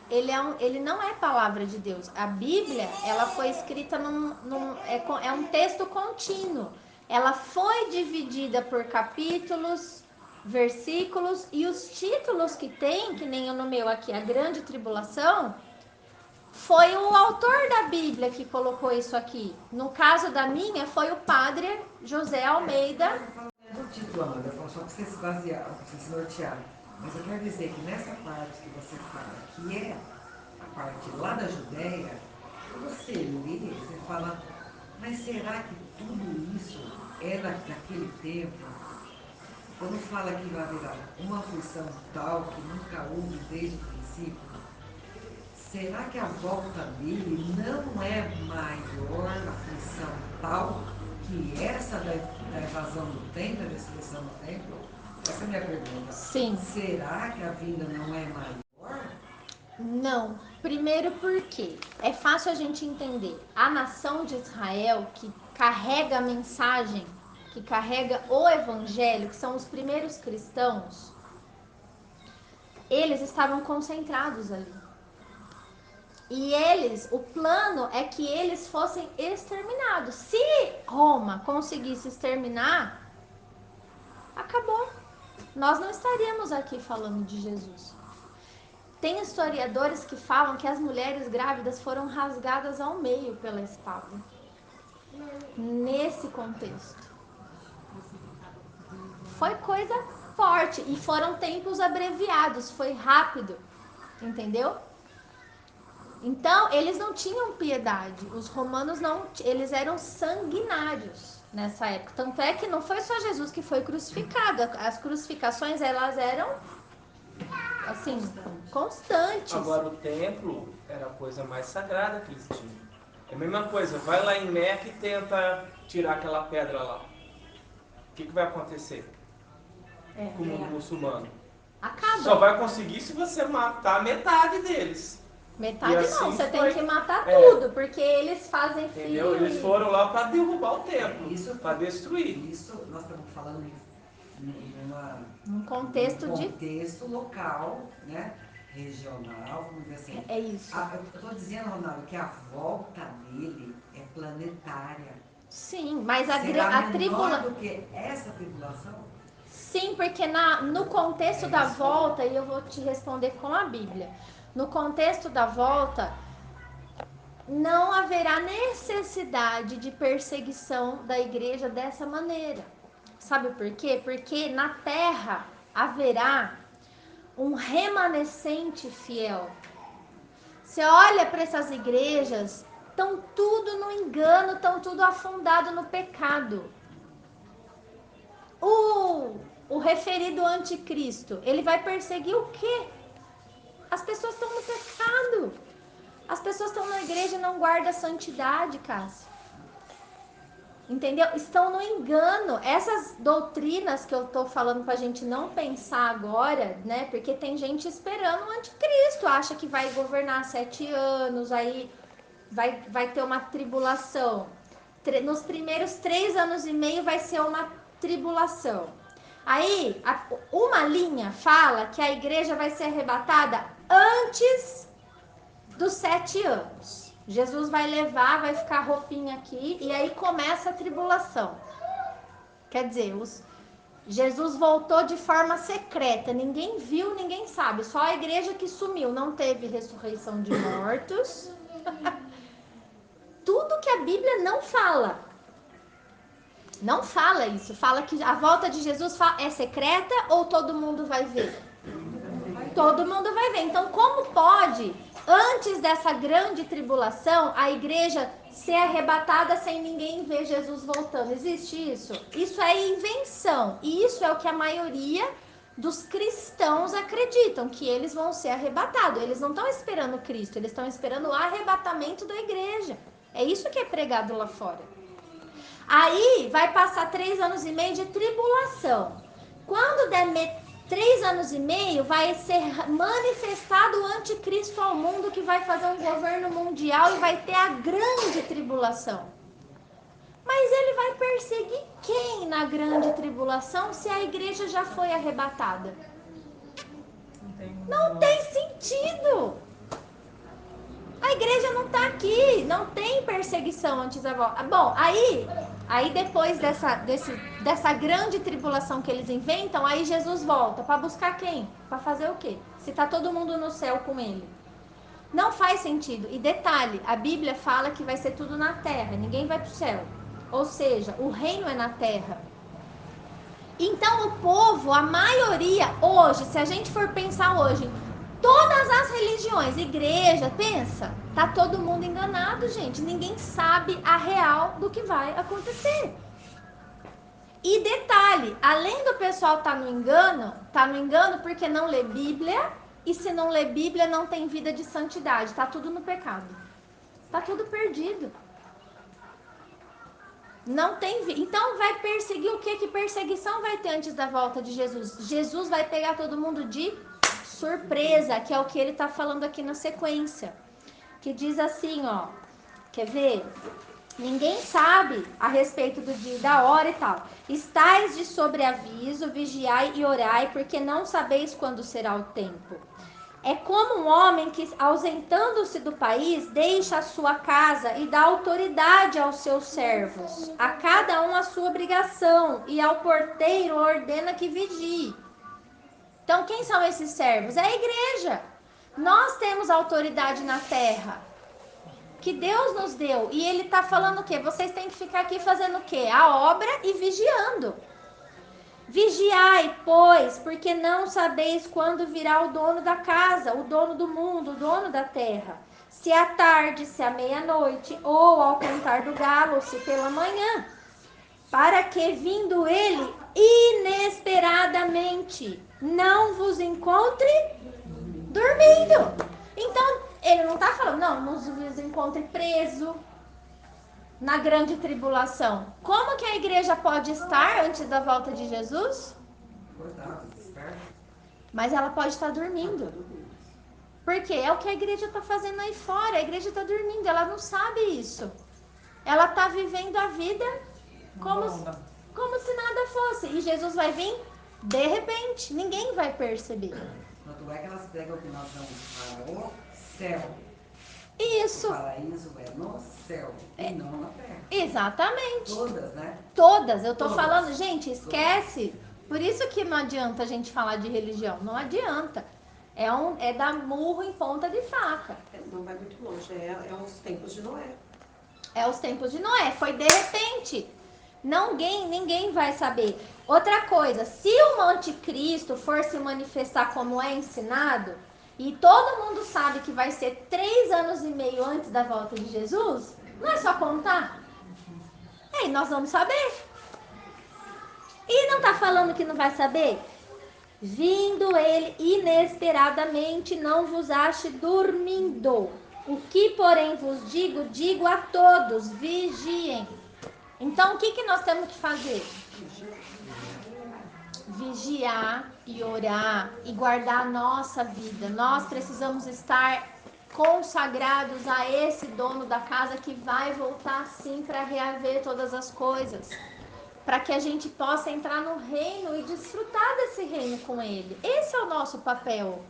ele não é palavra de Deus. A Bíblia, ela foi escrita é um texto contínuo. Ela foi dividida por capítulos, versículos, e os títulos que tem, que nem eu no meu aqui, a Grande Tribulação, foi o autor da Bíblia que colocou isso aqui. No caso da minha, foi o padre José Almeida. O título, Amanda, eu falo só para você se basear, para você se nortear. Mas eu quero dizer que nessa parte que você fala, que é a parte lá da Judéia, quando você lê, você fala, Mas será que tudo isso é daquele tempo? Quando fala que vai haver uma aflição tal que nunca houve desde o princípio, será que a volta dele não é maior aflição tal que essa da invasão do templo, da destruição do templo? Essa é a minha pergunta. Sim. Será que a vinda não é maior? Não. Primeiro porque é fácil a gente entender. A nação de Israel, que carrega a mensagem, que carrega o evangelho, que são os primeiros cristãos, eles estavam concentrados ali. E o plano é que eles fossem exterminados. Se Roma conseguisse exterminar, acabou. Nós não estaríamos aqui falando de Jesus. Tem historiadores que falam que as mulheres grávidas foram rasgadas ao meio pela espada. Nesse contexto. Foi coisa forte. E foram tempos abreviados. Foi rápido. Entendeu? Então, eles não tinham piedade. Os romanos não, eles eram sanguinários nessa época. Tanto é que não foi só Jesus que foi crucificado. As crucificações, elas eram assim, constantes. Agora o templo era a coisa mais sagrada que eles tinham. É a mesma coisa, vai lá em Meca e tenta tirar aquela pedra lá. O que vai acontecer com o mundo muçulmano? Acaba. Só vai conseguir se você matar metade deles. Metade assim não, você tem que matar É. tudo, porque eles fazem Entendeu? filho. Eles foram lá para derrubar o templo, Isso para destruir. Isso nós estamos falando Num contexto num de. contexto local, né? Regional, vamos dizer assim. É isso. Eu estou dizendo, Ronaldo, que a volta dele é planetária. Sim, mas a Será tribulação. do que essa tribulação? Sim, porque no contexto da volta, e eu vou te responder com a Bíblia, no contexto da volta, não haverá necessidade de perseguição da igreja dessa maneira. Sabe por quê? Porque na terra haverá um remanescente fiel. Você olha para essas igrejas, estão tudo no engano, estão tudo afundado no pecado. O referido anticristo, ele vai perseguir o quê? As pessoas estão no pecado. As pessoas estão na igreja e não guardam a santidade, Cássia. Entendeu? Estão no engano. Essas doutrinas que eu tô falando pra gente não pensar agora, né? Porque tem gente esperando o anticristo, acha que vai governar 7 anos, aí vai ter uma tribulação. Nos primeiros 3 anos e meio vai ser uma tribulação. Aí, uma linha fala que a igreja vai ser arrebatada antes dos 7 anos. Jesus vai levar, vai ficar roupinha aqui, e aí começa a tribulação. Quer dizer, Jesus voltou de forma secreta, ninguém viu, ninguém sabe, só a igreja que sumiu, não teve ressurreição de mortos. Tudo que a Bíblia não fala. Não fala isso, fala que a volta de Jesus é secreta ou todo mundo vai ver? Todo mundo vai ver. Então, como pode, antes dessa grande tribulação, a igreja ser arrebatada sem ninguém ver Jesus voltando? Existe isso? Isso é invenção. E isso é o que a maioria dos cristãos acreditam, que eles vão ser arrebatados. Eles não estão esperando Cristo, eles estão esperando o arrebatamento da igreja. É isso que é pregado lá fora. Aí vai passar 3 anos e meio de tribulação. Quando der 3 anos e meio, vai ser manifestado o anticristo ao mundo, que vai fazer um governo mundial e vai ter a grande tribulação. Mas ele vai perseguir quem na grande tribulação, se a igreja já foi arrebatada? Não tem sentido. A igreja não está aqui, não tem perseguição antes da volta. Bom, aí depois dessa grande tribulação que eles inventam, aí Jesus volta para buscar quem? Para fazer o quê? Se está todo mundo no céu com ele. Não faz sentido. E detalhe, a Bíblia fala que vai ser tudo na terra, ninguém vai para o céu. Ou seja, o reino é na terra. Então o povo, a maioria hoje, se a gente for pensar hoje, Todas as religiões, igreja, pensa, tá todo mundo enganado, gente. Ninguém sabe a real do que vai acontecer. E detalhe, além do pessoal tá no engano porque não lê Bíblia, e se não lê Bíblia não tem vida de santidade, tá tudo no pecado. Tá tudo perdido. Não tem vida. Então vai perseguir o que? Que perseguição vai ter antes da volta de Jesus? Jesus vai pegar todo mundo de surpresa, que é o que ele tá falando aqui na sequência. Que diz assim, ó. Quer ver? Ninguém sabe a respeito do dia e da hora e tal. Estais de sobreaviso, vigiai e orai, porque não sabeis quando será o tempo. É como um homem que, ausentando-se do país, deixa a sua casa e dá autoridade aos seus servos, a cada um a sua obrigação, e ao porteiro ordena que vigie. Então, quem são esses servos? É a igreja. Nós temos autoridade na terra, que Deus nos deu. E ele está falando o quê? Vocês têm que ficar aqui fazendo o quê? A obra e vigiando. Vigiai, pois, porque não sabeis quando virá o dono da casa, o dono do mundo, o dono da terra. Se à tarde, se à meia-noite, ou ao cantar do galo, ou se pela manhã. Para que, vindo ele inesperadamente, não vos encontre dormindo. Então, ele não está falando, não vos encontre preso na grande tribulação. Como que a igreja pode estar antes da volta de Jesus? Mas ela pode estar dormindo. Porque é o que a igreja está fazendo aí fora. A igreja está dormindo, ela não sabe isso. Ela está vivendo a vida como se nada fosse. E Jesus vai vir de repente. Ninguém vai perceber. Tanto é que elas pegam o que nós vamos para o céu. Isso. O paraíso é no céu e não na terra. Exatamente. Todas, né? Todas. Eu tô Todas. falando, gente, esquece. Por isso que não adianta a gente falar de religião. Não adianta. É dar murro em ponta de faca. Não vai muito longe. É os tempos de Noé. É os tempos de Noé. Foi de repente. Ninguém vai saber. Outra coisa, se o anticristo for se manifestar como é ensinado, e todo mundo sabe que vai ser 3 anos e meio antes da volta de Jesus, não é só contar? Aí nós vamos saber. E não tá falando que não vai saber? Vindo ele inesperadamente, não vos ache dormindo. O que, porém, vos digo a todos, vigiem. Então, o que nós temos que fazer? Vigiar e orar e guardar a nossa vida. Nós precisamos estar consagrados a esse dono da casa que vai voltar sim para reaver todas as coisas, para que a gente possa entrar no reino e desfrutar desse reino com ele. Esse é o nosso papel.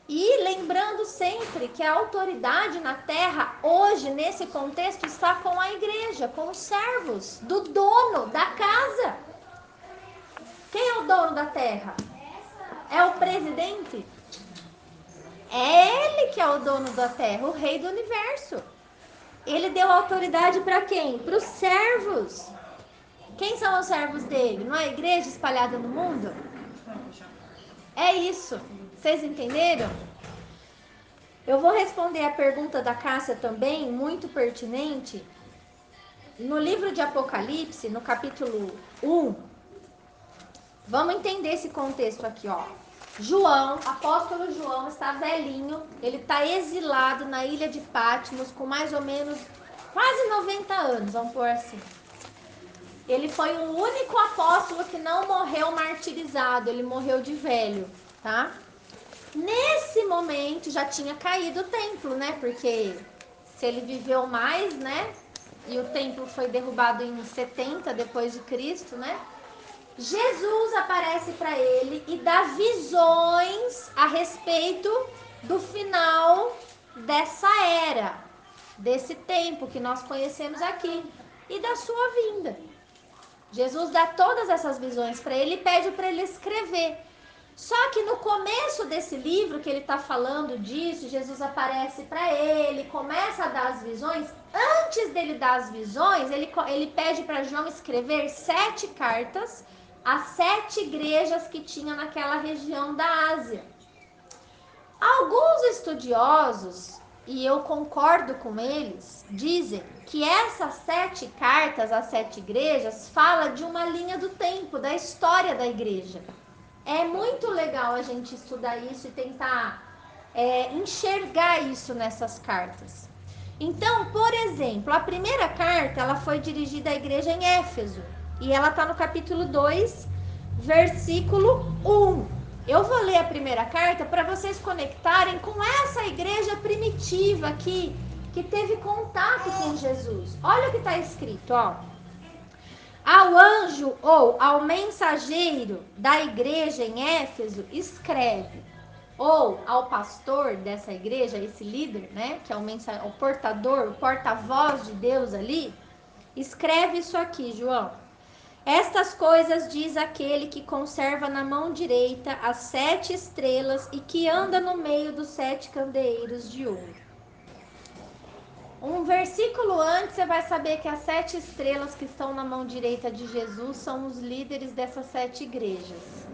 E lembrando sempre que a autoridade na terra, hoje, nesse contexto, está com a igreja, com os servos do dono da casa. Quem é o dono da terra? É o presidente? É ele que é o dono da terra, o rei do universo. Ele deu autoridade para quem? Para os servos. Quem são os servos dele? Não é a igreja espalhada no mundo? É isso. Vocês entenderam? Eu vou responder a pergunta da Cássia também, muito pertinente. No livro de Apocalipse, no capítulo 1, vamos entender esse contexto aqui, ó. João, apóstolo João, está velhinho, ele está exilado na ilha de Patmos com mais ou menos quase 90 anos, vamos pôr assim. Ele foi o único apóstolo que não morreu martirizado, ele morreu de velho, tá? Nesse momento já tinha caído o templo, né? Porque se ele viveu mais, né? E o templo foi derrubado em 70 depois de Cristo, né? Jesus aparece para ele e dá visões a respeito do final dessa era, desse tempo que nós conhecemos aqui e da sua vinda. Jesus dá todas essas visões para ele e pede para ele escrever. Só que no começo desse livro que ele está falando disso, Jesus aparece para ele, começa a dar as visões. Antes dele dar as visões, ele pede para João escrever 7 cartas a 7 igrejas que tinha naquela região da Ásia. Alguns estudiosos, e eu concordo com eles, dizem que essas 7 cartas às 7 igrejas fala de uma linha do tempo, da história da igreja. É muito legal a gente estudar isso e tentar enxergar isso nessas cartas. Então, por exemplo, a primeira carta ela foi dirigida à igreja em Éfeso e ela está no capítulo 2, versículo 1. Eu vou ler a primeira carta para vocês conectarem com essa igreja primitiva aqui, que teve contato com Jesus. Olha o que está escrito, ó. Ao anjo ou ao mensageiro da igreja em Éfeso, escreve. Ou ao pastor dessa igreja, esse líder, né, que é o portador, o porta-voz de Deus ali, escreve isso aqui, João. Estas coisas diz aquele que conserva na mão direita as 7 estrelas e que anda no meio dos 7 candeeiros de ouro. Um versículo antes você vai saber que as 7 estrelas que estão na mão direita de Jesus são os líderes dessas 7 igrejas.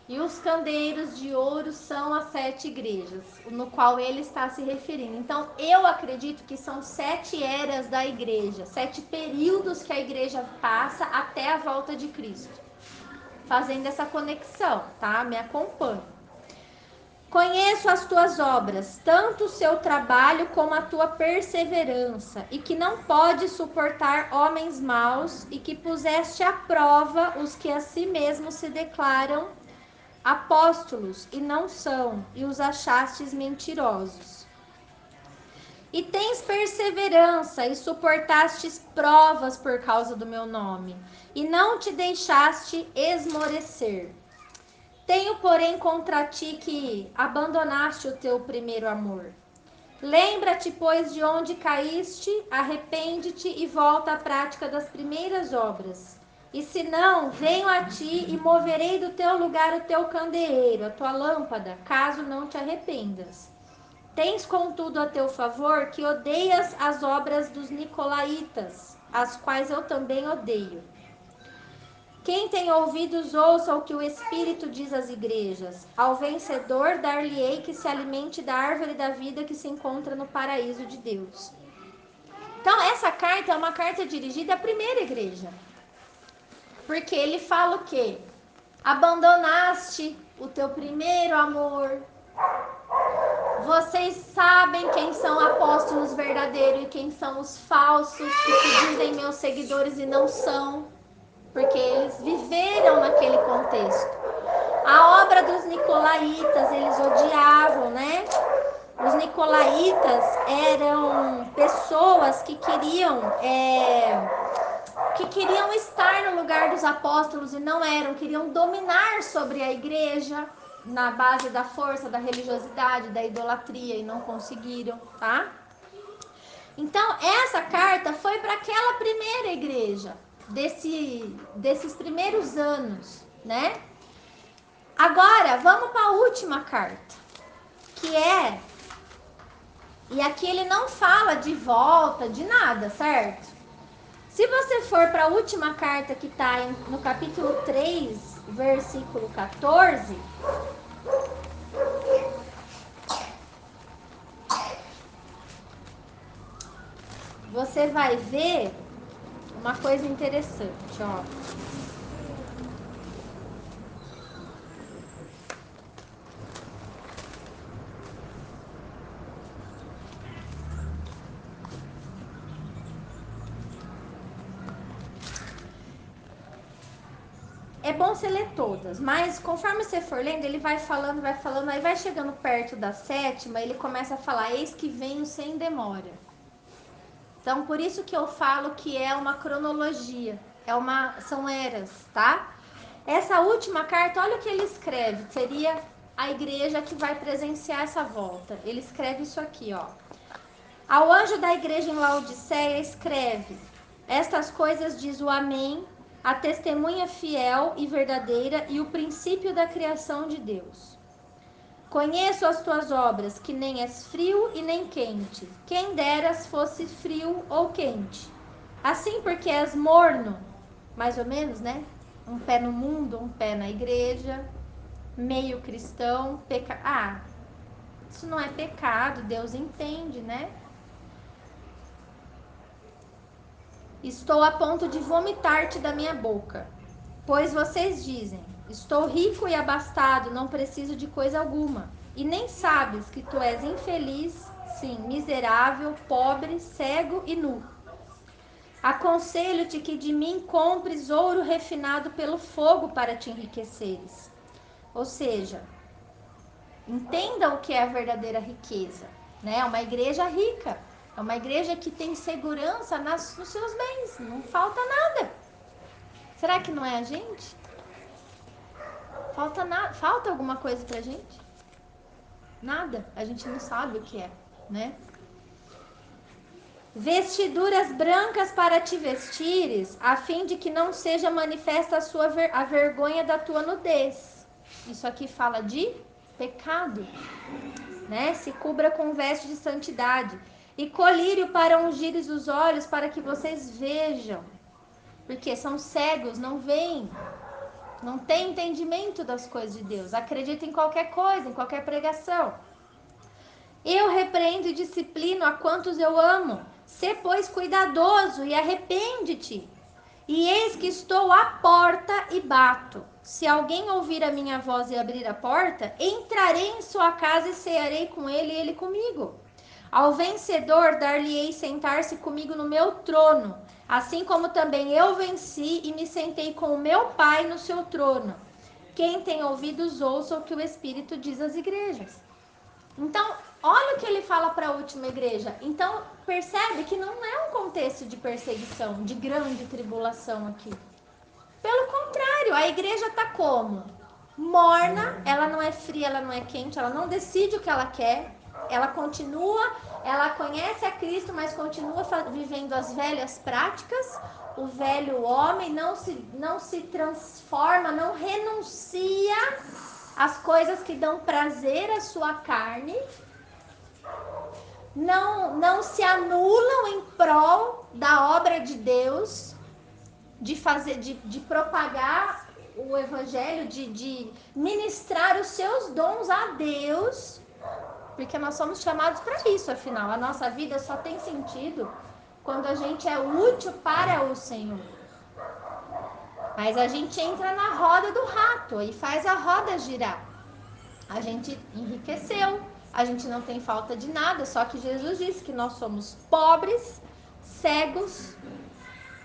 E os candeeiros de ouro são as 7 igrejas, no qual ele está se referindo. Então, eu acredito que são 7 eras da igreja, 7 períodos que a igreja passa até a volta de Cristo. Fazendo essa conexão, tá? Me acompanhe. Conheço as tuas obras, tanto o seu trabalho como a tua perseverança, e que não podes suportar homens maus, e que puseste à prova os que a si mesmos se declaram apóstolos e não são, e os achastes mentirosos. E tens perseverança e suportastes provas por causa do meu nome, e não te deixaste esmorecer. Tenho, porém, contra ti que abandonaste o teu primeiro amor. Lembra-te, pois, de onde caíste, arrepende-te e volta à prática das primeiras obras. E se não, venho a ti e moverei do teu lugar o teu candeeiro, a tua lâmpada, caso não te arrependas. Tens, contudo, a teu favor que odeias as obras dos nicolaítas, as quais eu também odeio. Quem tem ouvidos, ouça o que o Espírito diz às igrejas. Ao vencedor, dar-lhe-ei que se alimente da árvore da vida que se encontra no paraíso de Deus. Então, essa carta é uma carta dirigida à primeira igreja. Porque ele fala o quê? Abandonaste o teu primeiro amor. Vocês sabem quem são apóstolos verdadeiros e quem são os falsos, que se dizem meus seguidores e não são. Porque eles viveram naquele contexto. A obra dos nicolaítas, eles odiavam, né? Os nicolaítas eram pessoas que queriam estar no lugar dos apóstolos e não eram, queriam dominar sobre a igreja na base da força, da religiosidade, da idolatria e não conseguiram, tá? Então, essa carta foi para aquela primeira igreja, desses primeiros anos, né? Agora, vamos para a última carta, que é... E aqui ele não fala de volta, de nada, certo? Se você for para a última carta que está no capítulo 3, versículo 14... Você vai ver uma coisa interessante, ó. É bom você ler todas, mas conforme você for lendo, ele vai falando, aí vai chegando perto da 7ª, ele começa a falar, eis que venho sem demora. Então, por isso que eu falo que é uma cronologia, são eras, tá? Essa última carta, olha o que ele escreve, seria a igreja que vai presenciar essa volta. Ele escreve isso aqui, ó. Ao anjo da igreja em Laodiceia escreve, estas coisas diz o Amém, a testemunha fiel e verdadeira e o princípio da criação de Deus. Conheço as tuas obras, que nem és frio e nem quente. Quem deras fosse frio ou quente. Assim porque és morno, mais ou menos, né? Um pé no mundo, um pé na igreja, meio cristão, Isso não é pecado, Deus entende, né? Estou a ponto de vomitar-te da minha boca. Pois vocês dizem, estou rico e abastado, não preciso de coisa alguma. E nem sabes que tu és infeliz, sim, miserável, pobre, cego e nu. Aconselho-te que de mim compres ouro refinado pelo fogo para te enriqueceres. Ou seja, entenda o que é a verdadeira riqueza, né? É uma igreja rica, é uma igreja que tem segurança nos seus bens, não falta nada. Será que não é a gente? Falta alguma coisa pra gente? Nada, a gente não sabe o que é, né? Vestiduras brancas para te vestires, a fim de que não seja manifesta a vergonha da tua nudez. Isso aqui fala de pecado, né? Se cubra com veste de santidade. E colírio para ungires os olhos, para que vocês vejam. Porque são cegos, não veem. Não tem entendimento das coisas de Deus. Acredita em qualquer coisa, em qualquer pregação. Eu repreendo e disciplino a quantos eu amo. Sê, pois, cuidadoso e arrepende-te. E eis que estou à porta e bato. Se alguém ouvir a minha voz e abrir a porta, entrarei em sua casa e cearei com ele e ele comigo. Ao vencedor dar-lhe-ei sentar-se comigo no meu trono, assim como também eu venci e me sentei com o meu Pai no seu trono. Quem tem ouvidos, ouça o que o Espírito diz às igrejas. Então, olha o que ele fala para a última igreja. Então, percebe que não é um contexto de perseguição, de grande tribulação aqui. Pelo contrário, a igreja está como? Morna, ela não é fria, ela não é quente, ela não decide o que ela quer, ela continua, ela conhece a Cristo, mas continua vivendo as velhas práticas. O velho homem não se transforma, não renuncia às coisas que dão prazer à sua carne, não se anulam em prol da obra de Deus, de propagar o evangelho, de ministrar os seus dons a Deus, porque nós somos chamados para isso. Afinal, a nossa vida só tem sentido quando a gente é útil para o Senhor. Mas a gente entra na roda do rato e faz a roda girar. A gente enriqueceu, a gente não tem falta de nada, só que Jesus disse que nós somos pobres, cegos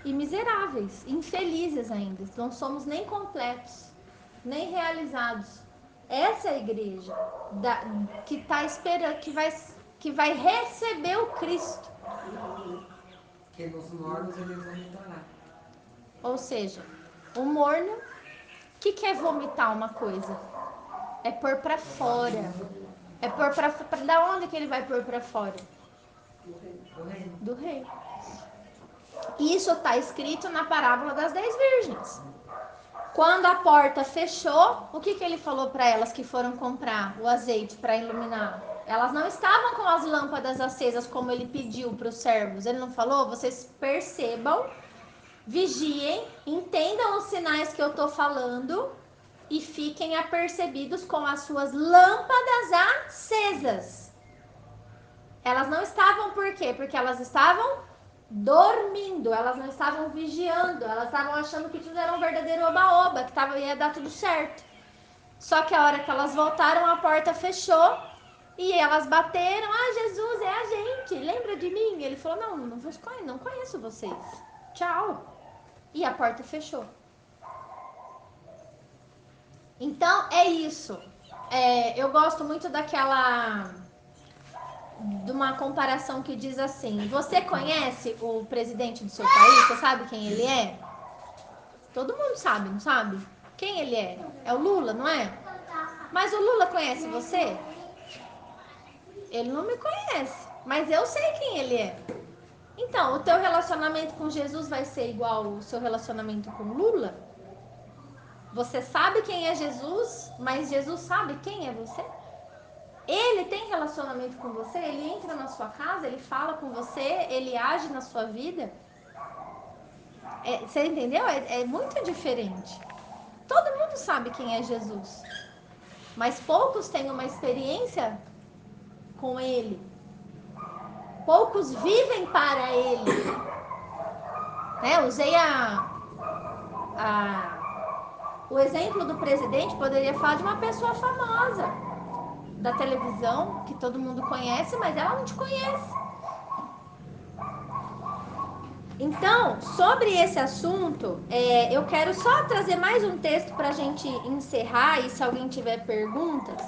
e miseráveis, infelizes ainda. Não somos nem completos, nem realizados. Essa é a igreja que está esperando, que vai receber o Cristo. Que nos mornos ele vomitará. Ou seja, o morno, o que é vomitar uma coisa? É pôr para fora. É pôr para fora. Da onde que ele vai pôr para fora? Do rei. Isso está escrito na parábola das 10 virgens. Quando a porta fechou, o que ele falou para elas que foram comprar o azeite para iluminar? Elas não estavam com as lâmpadas acesas como ele pediu para os servos. Ele não falou? Vocês percebam, vigiem, entendam os sinais que eu estou falando e fiquem apercebidos com as suas lâmpadas acesas. Elas não estavam por quê? Porque elas estavam dormindo, elas não estavam vigiando, elas estavam achando que tudo era um verdadeiro oba-oba, que ia dar tudo certo. Só que a hora que elas voltaram, a porta fechou e elas bateram. Ah, Jesus, é a gente, lembra de mim? Ele falou, não conheço vocês, tchau. E a porta fechou. Então, é isso. Eu gosto muito de uma comparação que diz assim: você conhece o presidente do seu país? Você sabe quem ele é? Todo mundo sabe, não sabe? Quem ele é? É o Lula, não é? Mas o Lula conhece você? Ele não me conhece, mas eu sei quem ele é. Então, o teu relacionamento com Jesus vai ser igual ao seu relacionamento com Lula? Você sabe quem é Jesus, mas Jesus sabe quem é você? Ele tem relacionamento com você? Ele entra na sua casa, ele fala com você, ele age na sua vida? Você entendeu? É muito diferente. Todo mundo sabe quem é Jesus, mas poucos têm uma experiência com ele. Poucos vivem para ele. Né? Usei o exemplo do presidente, poderia falar de uma pessoa famosa da televisão, que todo mundo conhece, mas ela não te conhece. Então, sobre esse assunto, eu quero só trazer mais um texto para a gente encerrar, e se alguém tiver perguntas.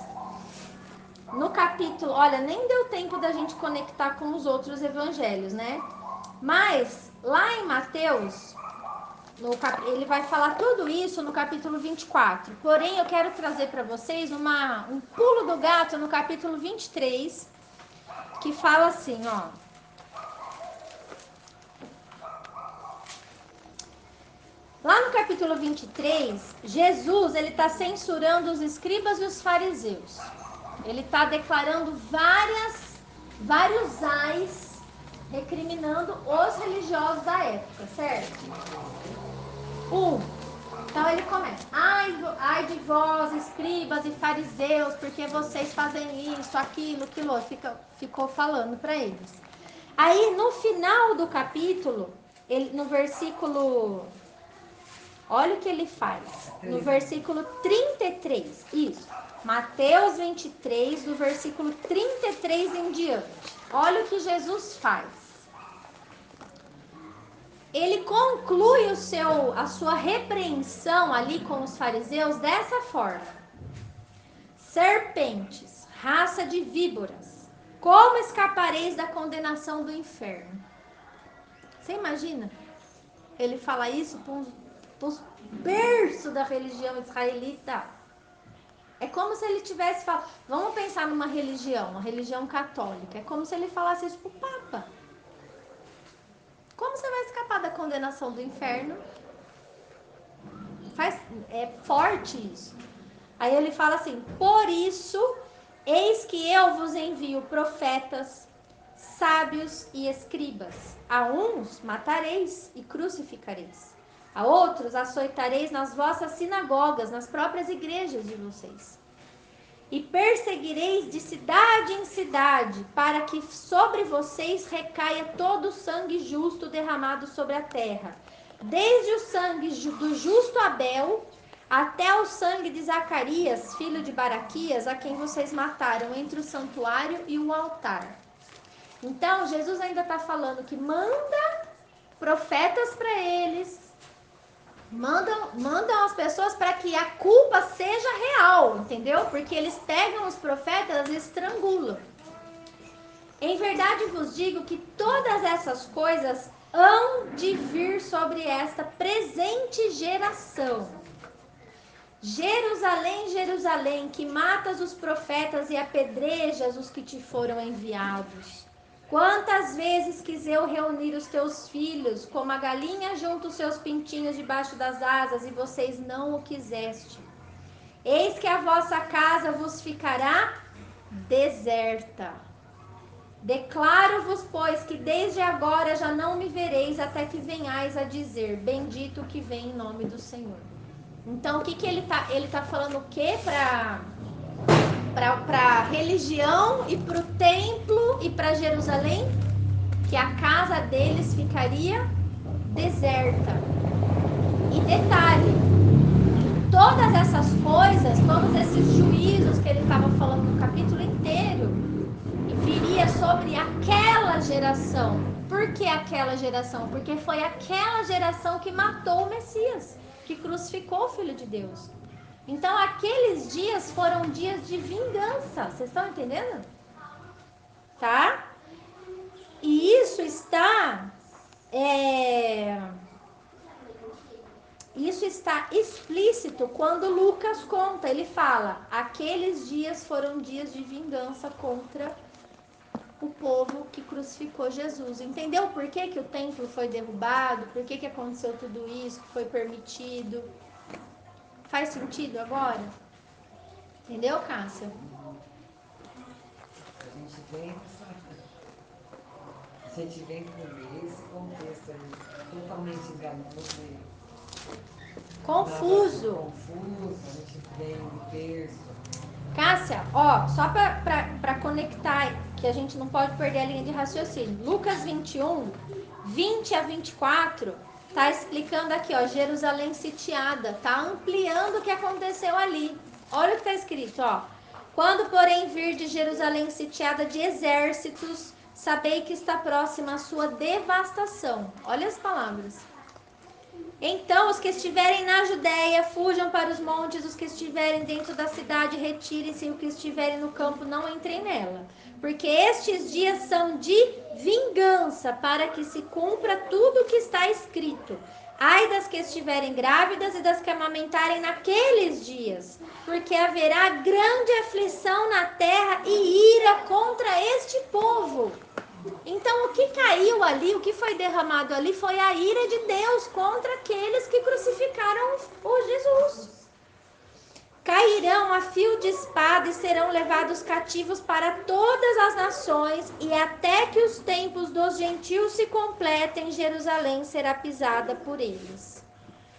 No capítulo, olha, nem deu tempo da gente conectar com os outros evangelhos, né? Mas, lá em Mateus, ele vai falar tudo isso no capítulo 24. Porém, eu quero trazer para vocês um pulo do gato no capítulo 23, que fala assim, ó. Lá no capítulo 23, Jesus, ele está censurando os escribas e os fariseus. Ele está declarando vários ais, recriminando os religiosos da época, certo? Então ele começa: ai de vós, escribas e fariseus, porque vocês fazem isso, aquilo, ficou falando para eles. Aí no final do capítulo, no versículo, olha o que ele faz, no versículo 33, isso, Mateus 23, do versículo 33 em diante, olha o que Jesus faz. Ele conclui a sua repreensão ali com os fariseus dessa forma: serpentes, raça de víboras, como escapareis da condenação do inferno? Você imagina? Ele fala isso para os berços da religião israelita. É como se ele tivesse falado, vamos pensar numa religião, uma religião católica, é como se ele falasse isso para o Papa. Como você vai escapar da condenação do inferno? É forte isso. Aí ele fala assim: por isso, eis que eu vos envio profetas, sábios e escribas. A uns matareis e crucificareis. A outros açoitareis nas vossas sinagogas, nas próprias igrejas de vocês. E perseguireis de cidade em cidade, para que sobre vocês recaia todo o sangue justo derramado sobre a terra, desde o sangue do justo Abel até o sangue de Zacarias, filho de Baraquias, a quem vocês mataram entre o santuário e o altar. Então, Jesus ainda está falando que manda profetas para eles, mandam as pessoas para que a culpa seja real, entendeu? Porque eles pegam os profetas e estrangulam. Em verdade vos digo que todas essas coisas hão de vir sobre esta presente geração. Jerusalém, Jerusalém, que matas os profetas e apedrejas os que te foram enviados. Quantas vezes quis eu reunir os teus filhos, como a galinha junta os seus pintinhos debaixo das asas, e vocês não o quiseste. Eis que a vossa casa vos ficará deserta. Declaro-vos, pois, que desde agora já não me vereis, até que venhais a dizer: bendito o que vem em nome do Senhor. Então, o que ele tá? Ele tá falando o quê para a religião e para o templo e para Jerusalém? Que a casa deles ficaria deserta. E detalhe, todas essas coisas, todos esses juízos que ele estava falando no capítulo inteiro, viria sobre aquela geração. Por que aquela geração? Porque foi aquela geração que matou o Messias, que crucificou o Filho de Deus. Então, aqueles dias foram dias de vingança. Vocês estão entendendo? Tá? E isso está explícito quando Lucas conta. Ele fala: aqueles dias foram dias de vingança contra o povo que crucificou Jesus. Entendeu por que o templo foi derrubado? Por que aconteceu tudo isso? Que foi permitido? Faz sentido agora? Entendeu, Cássia? A gente vem com esse contexto aí totalmente enganoso e confuso. Confuso, a gente vem no berço Cássia, ó, só para conectar, que a gente não pode perder a linha de raciocínio. Lucas 21, 20 a 24, tá explicando aqui, ó, Jerusalém sitiada, tá ampliando o que aconteceu ali. Olha o que tá escrito, ó. Quando, porém, vir de Jerusalém sitiada de exércitos, sabei que está próxima a sua devastação. Olha as palavras. Então, os que estiverem na Judéia, fujam para os montes, os que estiverem dentro da cidade, retirem-se, e os que estiverem no campo, não entrem nela. Porque estes dias são de vingança, para que se cumpra tudo o que está escrito. Ai das que estiverem grávidas e das que amamentarem naqueles dias, porque haverá grande aflição na terra e ira contra este povo. Então, o que caiu ali, o que foi derramado ali, foi a ira de Deus contra aqueles que crucificaram o Jesus. Cairão a fio de espada e serão levados cativos para todas as nações, e até que os tempos dos gentios se completem, Jerusalém será pisada por eles.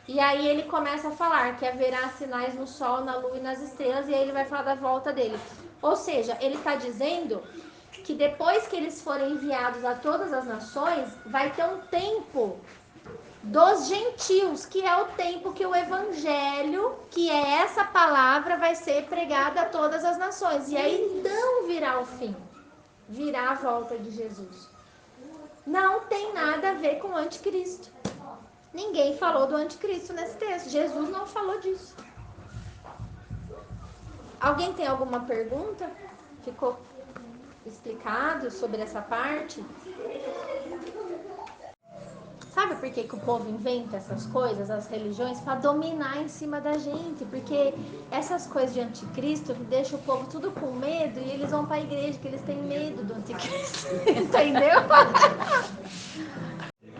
E aí ele começa a falar que haverá sinais no sol, na lua e nas estrelas, e aí ele vai falar da volta dele. Ou seja, ele está dizendo que depois que eles forem enviados a todas as nações, vai ter um tempo dos gentios, que é o tempo que o evangelho, que é essa palavra, vai ser pregada a todas as nações. E aí então virá o fim, virá a volta de Jesus. Não tem nada a ver com o anticristo. Ninguém falou do anticristo nesse texto. Jesus não falou disso. Alguém tem alguma pergunta? Ficou explicado sobre essa parte? Sabe por que o povo inventa essas coisas, as religiões? Para dominar em cima da gente. Porque essas coisas de anticristo deixam o povo tudo com medo e eles vão para a igreja que eles têm medo do anticristo. Entendeu?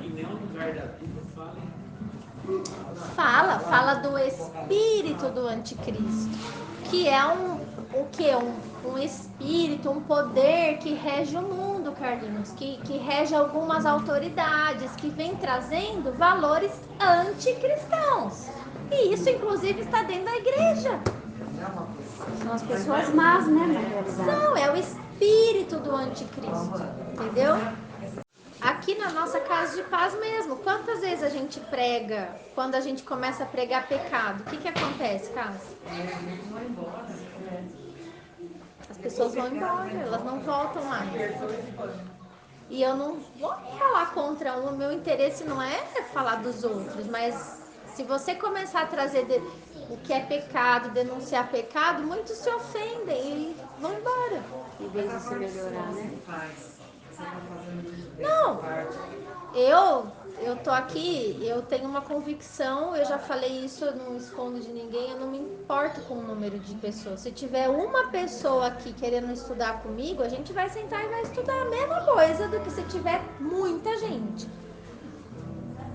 Em nenhum lugar da Bíblia Fala do espírito do anticristo, que é um espírito, um poder que rege o mundo, Carlinhos, que rege algumas autoridades, que vem trazendo valores anticristãos. E isso, inclusive, está dentro da igreja. São as pessoas más, né, na realidade. Não, é o espírito do anticristo, entendeu? Aqui na nossa casa de paz mesmo, quantas vezes a gente prega, quando a gente começa a pregar pecado, o que acontece, Cássio? As pessoas vão embora, elas não voltam mais. E eu não vou falar contra um, o meu interesse não é falar dos outros, mas se você começar a trazer o que é pecado, denunciar pecado, muitos se ofendem e vão embora. Em vez de se melhorar, né? Não, eu tô aqui, eu tenho uma convicção, eu já falei isso, eu não escondo de ninguém, eu não me importo com o número de pessoas. Se tiver uma pessoa aqui querendo estudar comigo, a gente vai sentar e vai estudar a mesma coisa do que se tiver muita gente.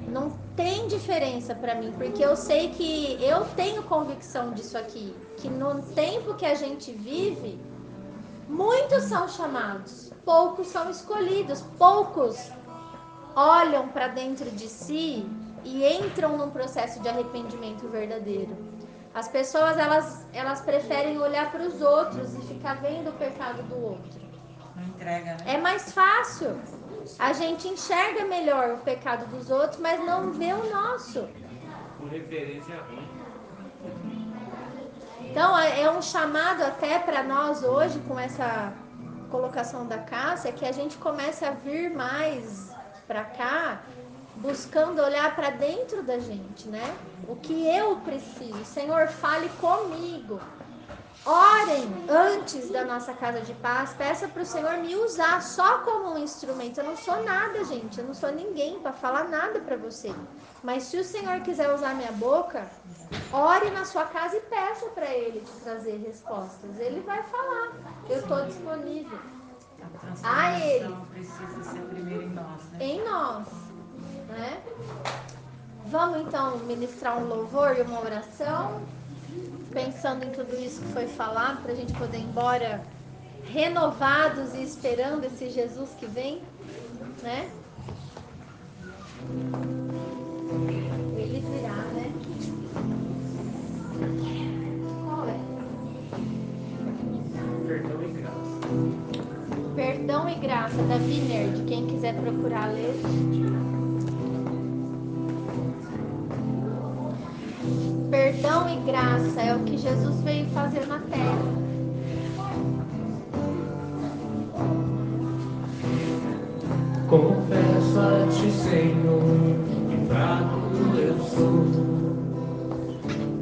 Não tem diferença pra mim, porque eu sei que eu tenho convicção disso aqui, que no tempo que a gente vive, muitos são chamados, poucos são escolhidos, poucos olham para dentro de si e entram num processo de arrependimento verdadeiro. As pessoas, elas preferem olhar para os outros e ficar vendo o pecado do outro. Não entrega, né? É mais fácil. A gente enxerga melhor o pecado dos outros, mas não vê o nosso. com referência ruim. Então, é um chamado até para nós hoje, com essa colocação da Cássia, que a gente comece a vir mais para cá, buscando olhar para dentro da gente, né? O que eu preciso. Senhor, fale comigo. Orem antes da nossa casa de paz. Peça para o Senhor me usar só como um instrumento. Eu não sou nada, gente. Eu não sou ninguém para falar nada para você. Mas se o Senhor quiser usar minha boca, ore na sua casa e peça para Ele te trazer respostas. Ele vai falar. Eu estou disponível. A Ele. Precisa ser primeiro em nós, né? Em nós, né? Vamos então ministrar um louvor e uma oração, pensando em tudo isso que foi falado, para a gente poder ir embora renovados e esperando esse Jesus que vem, né? Ele virá, né? Qual é? Graça, da Vineyard, quem quiser procurar ler. Perdão e graça é o que Jesus veio fazer na terra. Confesso a ti, Senhor, que fraco eu sou,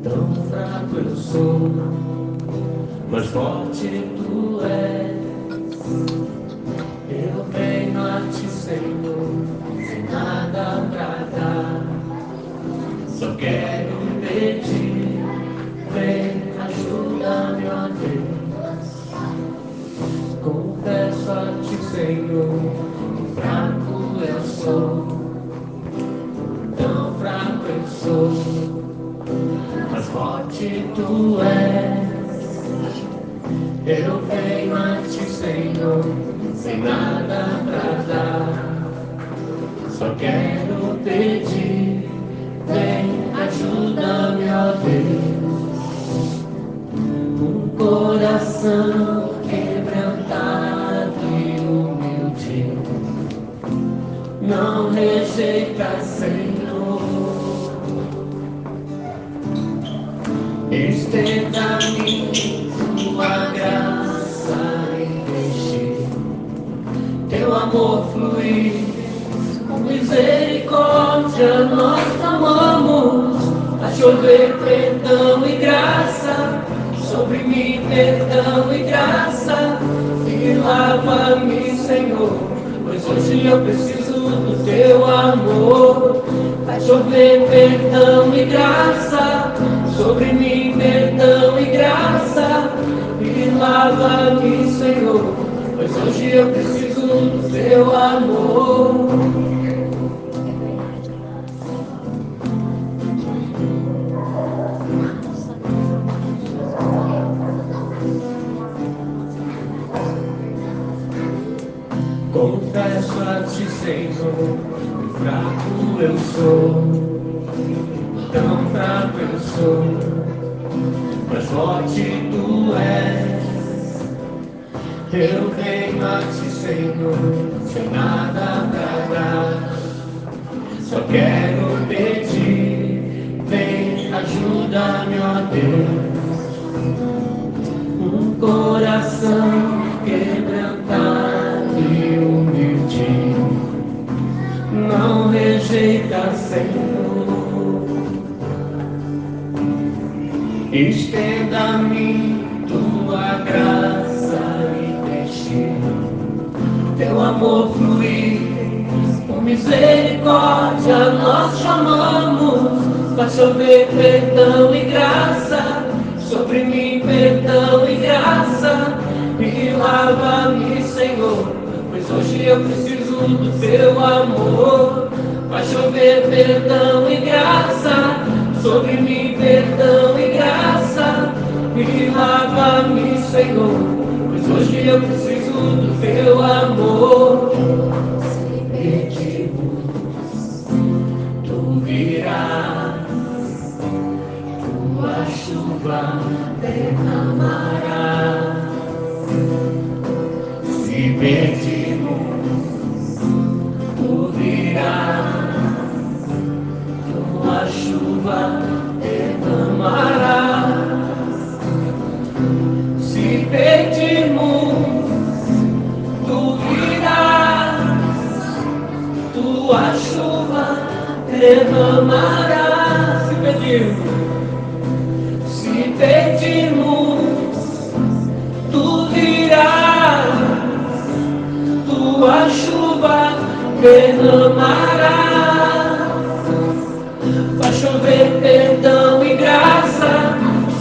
tão fraco eu sou, mas forte tu és. Eu venho a ti, Senhor, sem nada pra dar, só quero pedir, vem, ajuda-me, ó Deus. Confesso a ti, Senhor, fraco eu sou, tão fraco eu sou, mas forte tu és. Eu venho a ti, Senhor, sem nada pra dar, só quero pedir, vem, ajuda-me, ó Deus. Um coração quebrantado e humilde, não rejeita, Senhor. Estenda-me tua graça e deixe teu amor fluir. Com misericórdia nós clamamos, a chover perdão e graça, sobre mim perdão e graça, e lava-me, Senhor, pois hoje eu preciso do teu amor. Vai chover perdão e graça, sobre mim perdão e graça, e lava-me, Senhor, pois hoje eu preciso do teu amor. Confesso a ti, Senhor, que fraco eu sou, tão fraco eu sou, mas forte tu és. Eu venho a ti, Senhor, sem nada pra dar, só quero pedir, vem, ajuda-me, ó Deus. Um coração quebrantado e humilde, não rejeita, Senhor. Estenda-me tua graça e deixe teu amor fluir. Com misericórdia nós chamamos, vai chover perdão e graça, sobre mim perdão e graça, e lava-me, Senhor, pois hoje eu preciso do teu amor. Vai chover perdão e graça, sobre mim perdão e graça, e lava-me, Senhor, pois hoje eu preciso do teu amor. Se pedimos, tu virás, tua chuva derramarás. Se pedimos, tu virás, tua chuva derramarás. Se pedimos, tu virás, tua chuva derramarás. Se pedimos, tu virás, tua chuva derramarás. Vai chover perdão e graça,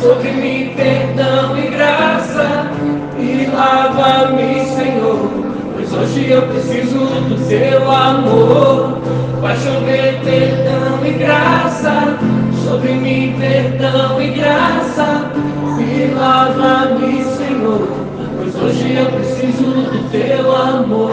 sobre mim perdão e graça, e lava-me, Senhor, pois hoje eu preciso do teu amor. Vai chover perdão e graça, sobre mim perdão e graça, e lava-me, Senhor, pois hoje eu preciso do teu amor.